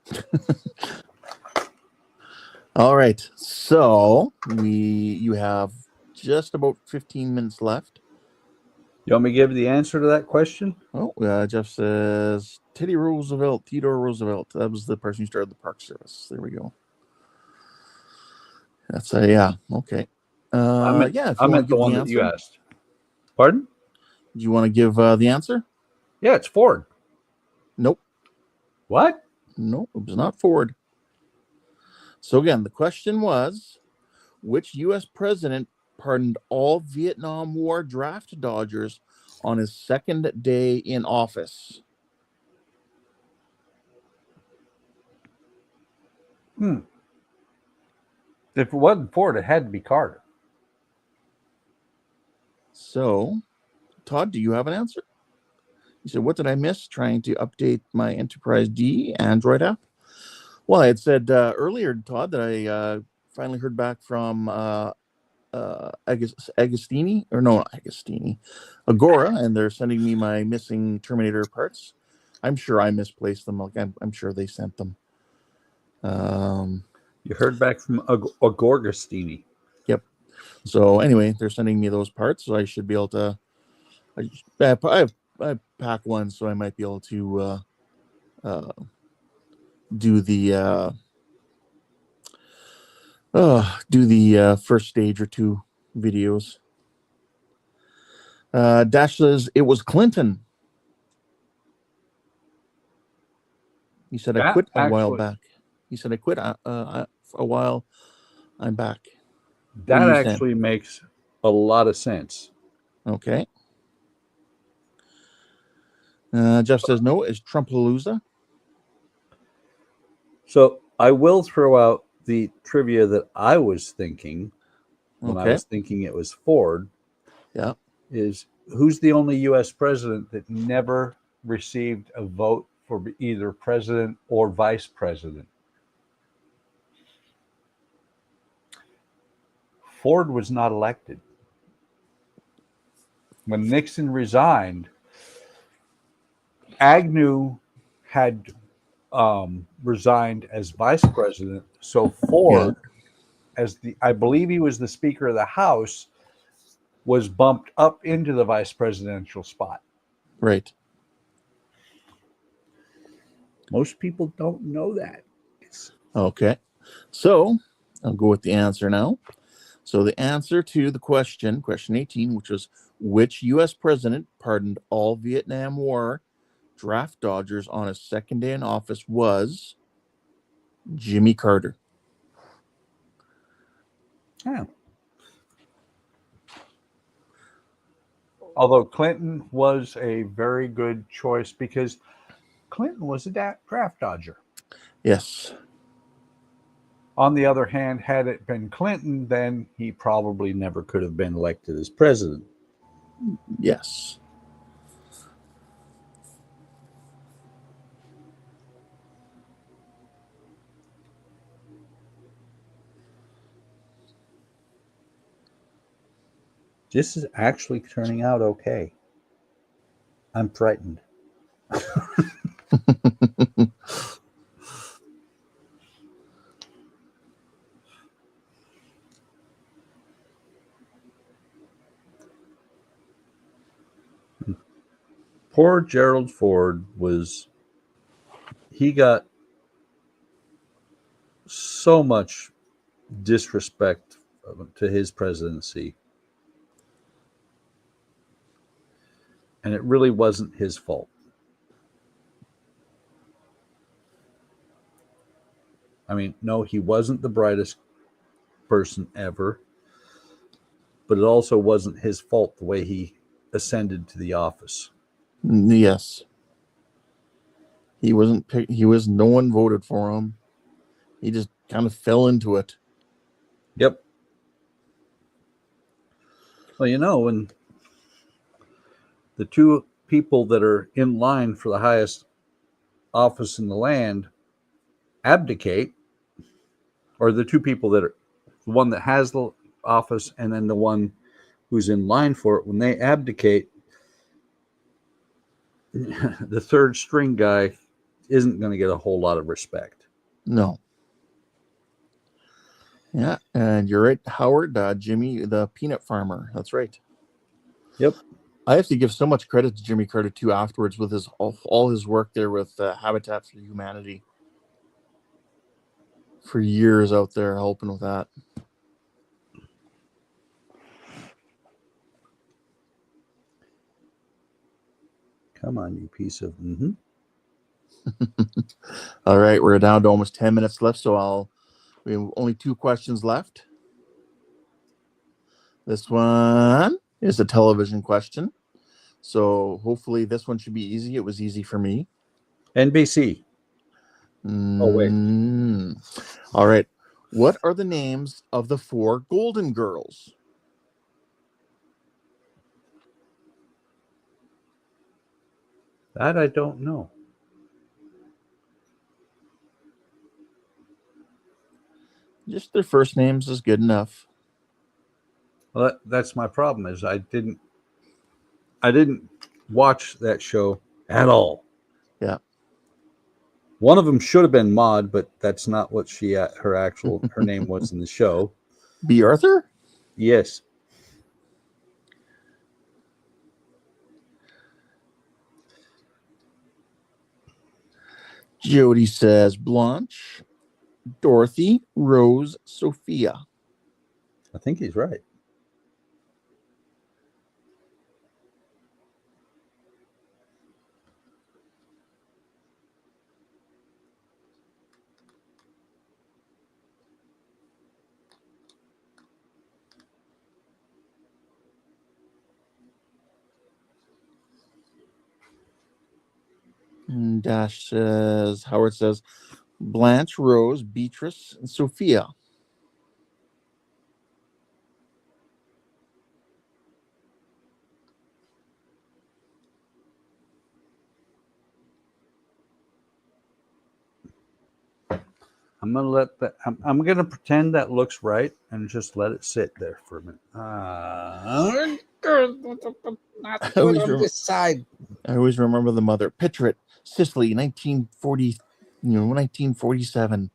All right. So you have just about 15 minutes left. You want me to give the answer to that question? Oh, Jeff says Theodore Roosevelt. That was the person who started the Park Service. There we go. That's yeah. Okay. I meant the one that you asked. Pardon? Do you want to give the answer? Yeah, it's Ford. Nope. What? No, it was not Ford. So again, the question was, which U.S. president pardoned all Vietnam War draft dodgers on his second day in office? If it wasn't Ford, it had to be Carter. So, Todd, do you have an answer? He said, what did I miss trying to update my Enterprise D Android app? Well, I had said earlier, Todd, that I finally heard back from Agostini, or no, not Agostini, Agora, and they're sending me my missing Terminator parts. I'm sure I misplaced them. Like I'm sure they sent them. You heard back from Agorgastini. Yep. So anyway, they're sending me those parts, so I should be able to. I pack one, so I might be able to do the first stage or two videos. Dash says it was Clinton. He said I quit a while back. He said I quit a while. I'm back. That actually makes a lot of sense. Okay. Jeff says no. It's Trumpalooza. So I will throw out the trivia that I was thinking when I was thinking it was Ford. Yeah. Is who's the only U.S. president that never received a vote for either president or vice president? Ford was not elected. When Nixon resigned, Agnew had resigned as vice president. So Ford, I believe he was the Speaker of the House, was bumped up into the vice presidential spot. Right. Most people don't know that. Okay. So I'll go with the answer now. So the answer to the question 18, which was which U.S. president pardoned all Vietnam War draft dodgers on his second day in office, was Jimmy Carter. Yeah. Although Clinton was a very good choice because Clinton was a draft dodger. Yes. On the other hand, had it been Clinton, then he probably never could have been elected as president. Yes. This is actually turning out okay. I'm frightened. Poor Gerald Ford he got so much disrespect to his presidency. And it really wasn't his fault. I mean, no, he wasn't the brightest person ever, but it also wasn't his fault the way he ascended to the office. Yes. He wasn't picked. No one voted for him. He just kind of fell into it. Yep. Well, when the two people that are in line for the highest office in the land abdicate, or the two people that are the one that has the office and then the one who's in line for it, when they abdicate, the third string guy isn't going to get a whole lot of respect. No. Yeah, and you're right, Howard. Jimmy, the peanut farmer. That's right. Yep. I have to give so much credit to Jimmy Carter too afterwards with all his work there with Habitat for Humanity. For years out there helping with that. Come on, you piece of. All right, we're down to almost 10 minutes left, so we have only 2 questions left. This one is a television question, so hopefully this one should be easy. It was easy for me. NBC. Oh, wait. All right. What are the names of the 4 Golden Girls? That I don't know. Just their first names is good enough. Well, that's my problem. Is I didn't watch that show at all. Yeah. One of them should have been Maud, but that's not what her name was in the show. B. Arthur? Yes. Jody says Blanche, Dorothy, Rose, Sophia. I think he's right. And Dash says, Howard says, Blanche, Rose, Beatrice, and Sophia. I'm gonna let that. I'm gonna pretend that looks right and just let it sit there for a minute. Not good on this side. I always remember the mother. Picture it, Sicily, 1940, 1947.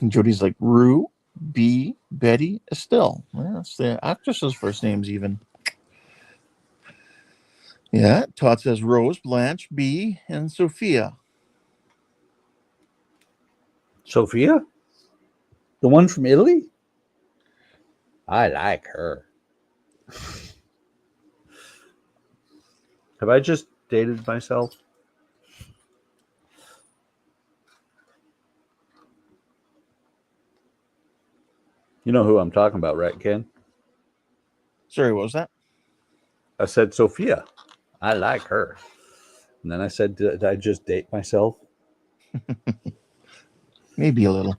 And Jody's like Rue, B, Betty, Estelle. Well, that's the actress's first names, even. Yeah, Todd says Rose, Blanche, B, and Sophia. Sophia? The one from Italy? I like her. Have I just dated myself? You know who I'm talking about, right, Ken? Sorry, what was that? I said Sophia. I like her. And then I said, did I just date myself? Maybe a little.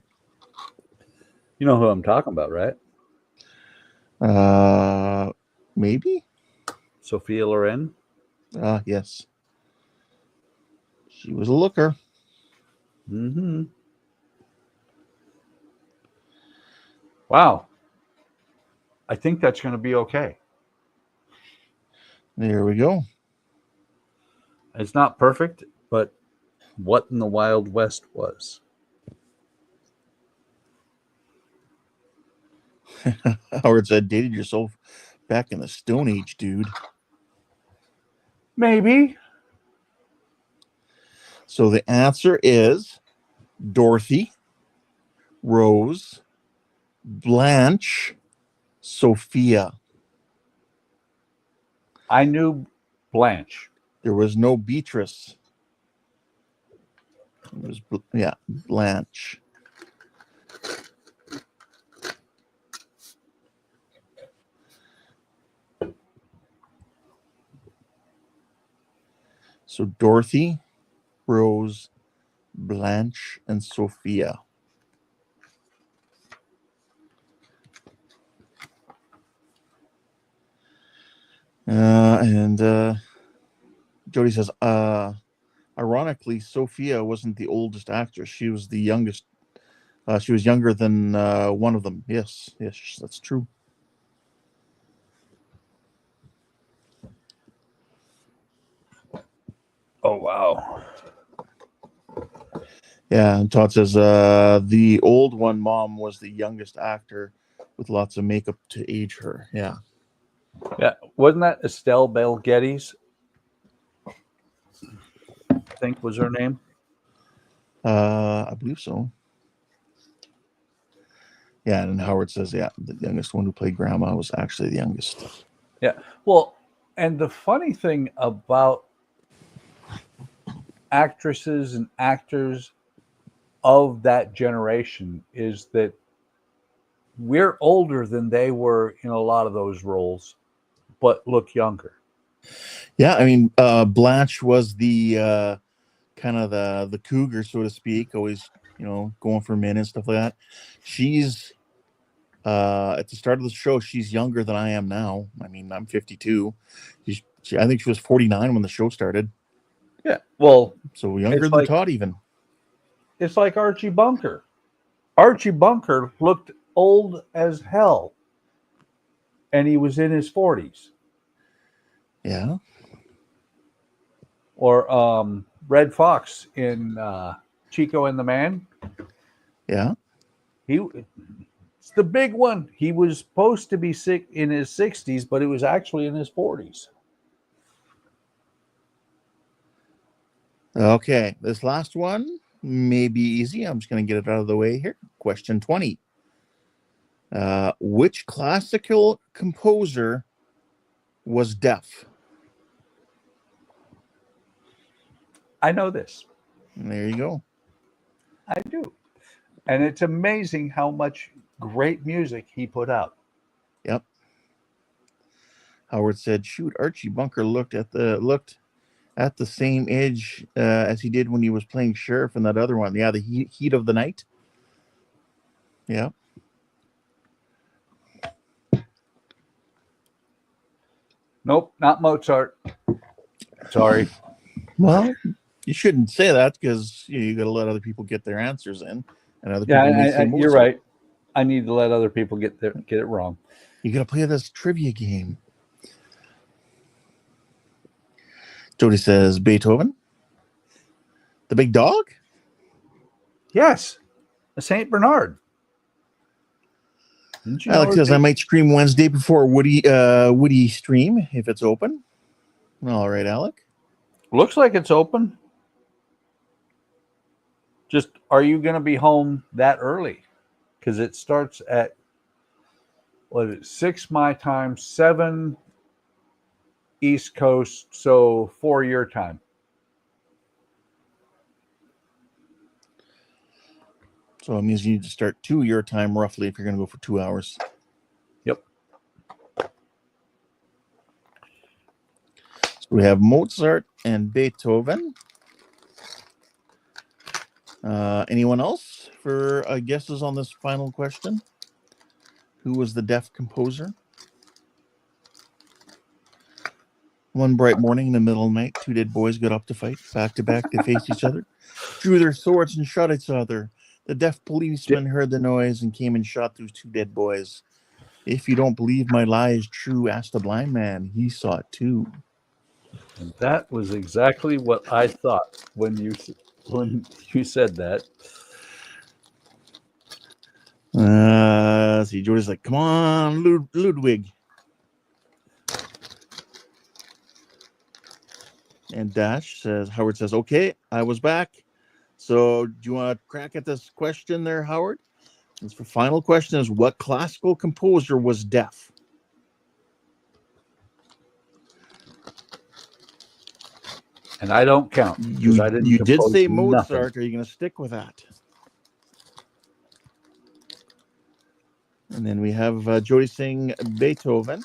You know who I'm talking about, right? Maybe. Sophia Loren. Yes. She was a looker. Mm-hmm. Wow. I think that's going to be okay. There we go. It's not perfect, but what in the Wild West was? Howard said, dated yourself back in the Stone Age, dude. Maybe. So the answer is Dorothy, Rose, Blanche, Sophia. I knew Blanche. There was no Beatrice. It was, Blanche. So Dorothy, Rose, Blanche, and Sophia. And Jody says, ironically, Sophia wasn't the oldest actress. She was the youngest. She was younger than one of them. Yes, that's true. Oh, wow. Yeah, and Todd says the old one, mom, was the youngest actor with lots of makeup to age her. Yeah. Yeah. Wasn't that Estelle Bell Geddes? I think was her name. I believe so. Yeah, and Howard says, the youngest one who played Grandma was actually the youngest. Yeah. Well, and the funny thing about actresses and actors of that generation is that we're older than they were in a lot of those roles, but look younger. Yeah, I mean, Blanche was the kind of the cougar, so to speak, always, going for men and stuff like that. She's at the start of the show, she's younger than I am now. I mean, I'm 52. I think she was 49 when the show started. Yeah. Well, so younger than Todd even. It's like Archie Bunker. Archie Bunker looked old as hell, and he was in his 40s. Yeah. Or Red Fox in Chico and the Man. Yeah. It's the big one. He was supposed to be sick in his 60s, but he was actually in his 40s. Okay. This last one may be easy. I'm just going to get it out of the way here. Question 20. Which classical composer was deaf? I know this. There you go. I do. And it's amazing how much great music he put out. Yep. Howard said, "Shoot, Archie Bunker looked at the same age as he did when he was playing sheriff in that other one. Yeah, the heat of the night. Yeah. Nope, not Mozart. Sorry. Well, you shouldn't say that because you got to let other people get their answers in, and other people may say you're Mozart. right. I need to let other people get it wrong. You got to play this trivia game." Jody says Beethoven. The big dog? Yes, a Saint Bernard. Didn't you Alex says I might stream Wednesday before Woody stream if it's open. All right, Alec. Looks like it's open. Just, are you going to be home that early? Because it starts at, 6 my time, 7 East Coast, so 4 your time. So it means you need to start 2 your time roughly if you're going to go for 2 hours. Yep. So we have Mozart and Beethoven. Anyone else for guesses on this final question? Who was the deaf composer? One bright morning in the middle of the night, 2 dead boys got up to fight. Back to back, they faced each other, drew their swords and shot each other. The deaf policeman heard the noise and came and shot those 2 dead boys. If you don't believe my lie is true, ask the blind man. He saw it too. And that was exactly what I thought when you said that. See, Jody's like, come on, Ludwig. And Howard says, okay, I was back. So do you want to crack at this question there, Howard? This for final question is, what classical composer was deaf? And I don't count. You did say Mozart. Nothing. Are you going to stick with that? And then we have Jody saying Beethoven.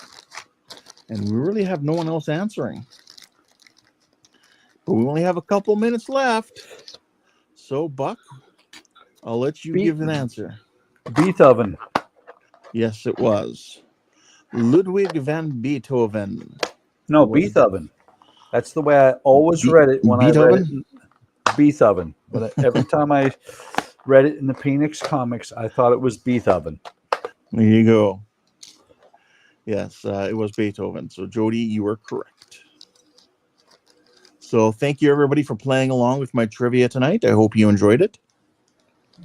And we really have no one else answering. But we only have a couple minutes left. So, Buck, I'll let you give an answer. Beethoven. Yes, it was. Ludwig van Beethoven. No, Beethoven. That's the way I always read it when Beethoven? I read it. Beethoven. But every time I read it in the Phoenix comics, I thought it was Beethoven. There you go. Yes, it was Beethoven. So, Jody, you were correct. So, thank you, everybody, for playing along with my trivia tonight. I hope you enjoyed it.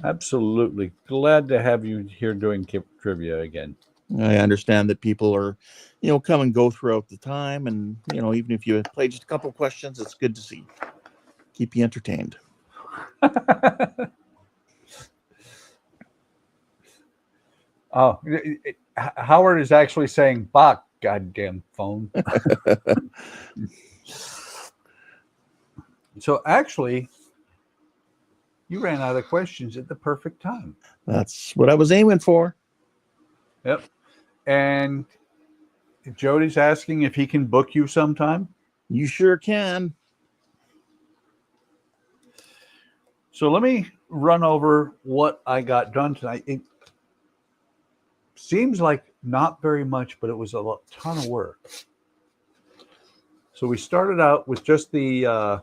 Absolutely. Glad to have you here doing trivia again. I understand that people are, come and go throughout the time. And, even if you play just a couple questions, it's good to see. Keep you entertained. Oh, Howard is actually saying, Bach, goddamn phone. So actually, you ran out of questions at the perfect time. That's what I was aiming for. Yep. And Jody's asking if he can book you sometime. You sure can. So let me run over what I got done tonight. It seems like not very much, but it was a ton of work. So we started out with just the, oh,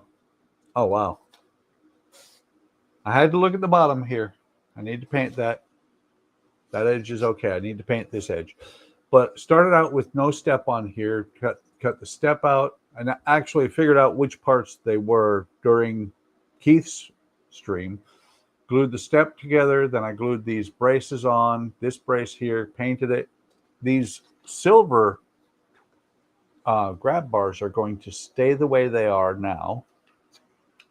wow. I had to look at the bottom here. I need to paint that. That edge is okay. I need to paint this edge. But started out with no step on here, cut the step out, and I actually figured out which parts they were during Keith's stream. Glued the step together, then I glued these braces on, this brace here, painted it. These silver grab bars are going to stay the way they are now.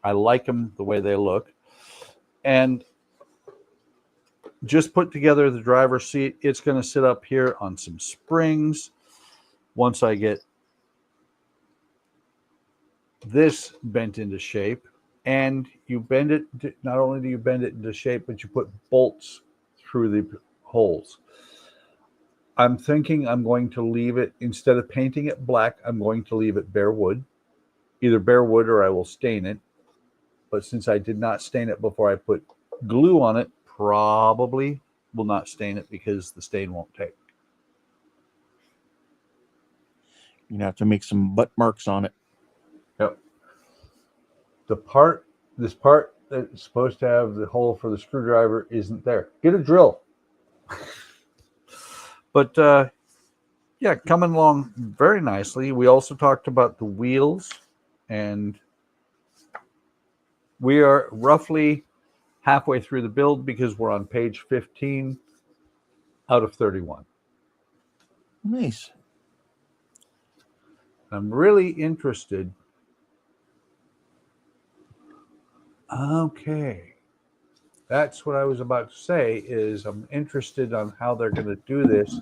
I like them the way they look. And just put together the driver's seat. It's going to sit up here on some springs. Once I get this bent into shape, and you bend it, not only do you bend it into shape, but you put bolts through the holes. I'm thinking I'm going to leave it, instead of painting it black, I'm going to leave it bare wood. Either bare wood or I will stain it. But since I did not stain it before I put glue on it, probably will not stain it because the stain won't take. You're going to have to make some butt marks on it. Yep. This part that's supposed to have the hole for the screwdriver isn't there. Get a drill. But yeah, coming along very nicely. We also talked about the wheels, and we are roughly halfway through the build because we're on page 15 out of 31. Nice. I'm really interested. Okay. That's what I was about to say, is I'm interested on how they're going to do this.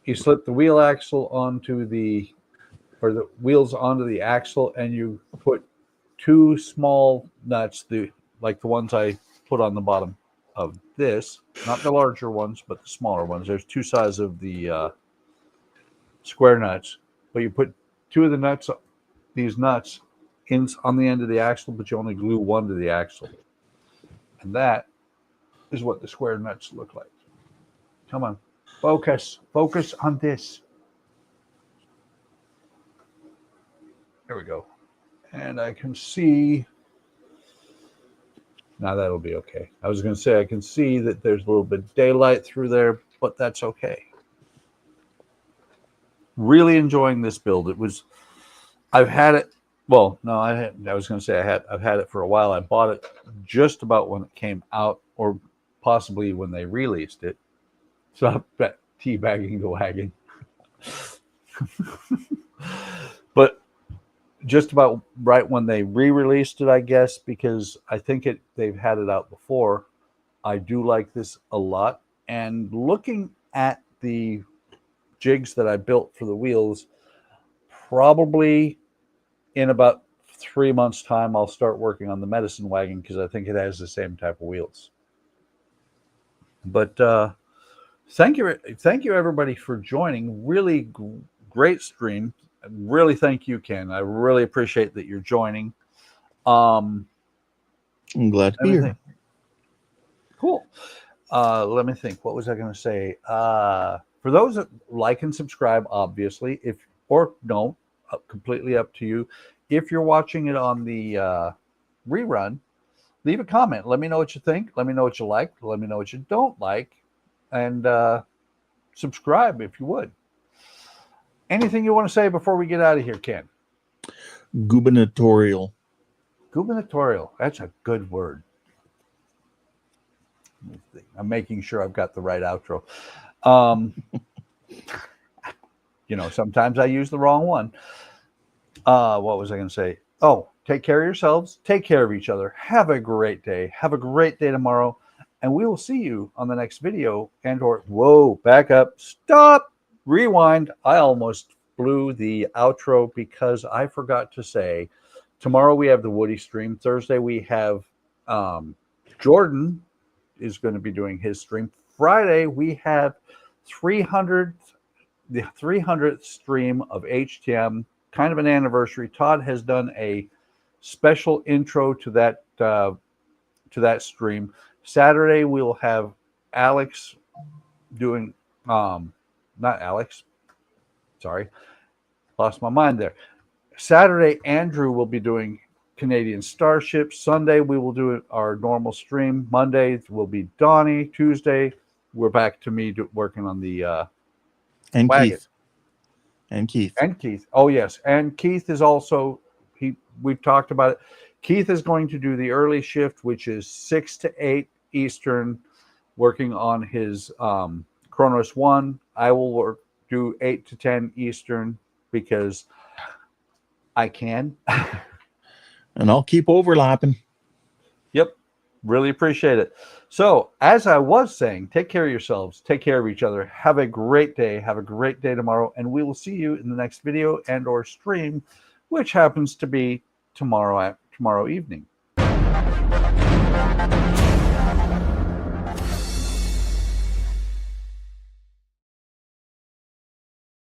You slip the wheel axle onto the wheels onto the axle, and you put two small nuts, like the ones I put on the bottom of this, not the larger ones, but the smaller ones. There's two sides of the square nuts, but you put two of the nuts, these nuts, on the end of the axle, but you only glue one to the axle. And that is what the square nuts look like. Come on. Focus on this. There we go. And I can see. Now that'll be okay. I was going to say I can see that there's a little bit of daylight through there, but that's okay. Really enjoying this build. I've had it. Well, no, I was going to say I've had it for a while. I bought it just about when it came out, or possibly when they released it. Stop teabagging the wagon. But just about right when they re-released it, I guess, because I think they've had it out before. I do like this a lot. And looking at the jigs that I built for the wheels, probably in about 3 months' time, I'll start working on the medicine wagon because I think it has the same type of wheels. But thank you everybody for joining. Really great stream. Really thank you, Ken. I really appreciate that you're joining. I'm glad to be here. Cool. Let me think. What was I going to say? For those that like and subscribe, obviously, completely up to you. If you're watching it on the rerun, leave a comment. Let me know what you think. Let me know what you like. Let me know what you don't like. And subscribe if you would. Anything you want to say before we get out of here, Ken? Gubernatorial. Gubernatorial. That's a good word. I'm making sure I've got the right outro. Sometimes I use the wrong one. What was I going to say? Oh, take care of yourselves. Take care of each other. Have a great day. Have a great day tomorrow. And we will see you on the next video. Whoa, back up. Stop. Rewind. I almost blew the outro because I forgot to say, tomorrow we have the Woody stream. Thursday we have Jordan is going to be doing his stream. Friday we have the 300th stream of HTM, kind of an anniversary. Todd has done a special intro to that stream. Saturday we'll have Alex doing not Alex. Sorry. Lost my mind there. Saturday Andrew will be doing Canadian Starship. Sunday, we will do our normal stream. Monday will be Donnie. Tuesday, we're back to me working on the And wagon. Keith. And Keith. And Keith. Oh, yes. And Keith is also, we've talked about it. Keith is going to do the early shift, which is 6 to 8 Eastern, working on his Kronos One. I will do 8 to 10 Eastern because I can. And I'll keep overlapping. Yep. Really appreciate it. So, as I was saying, take care of yourselves. Take care of each other. Have a great day. Have a great day tomorrow. And we will see you in the next video and or stream, which happens to be tomorrow evening.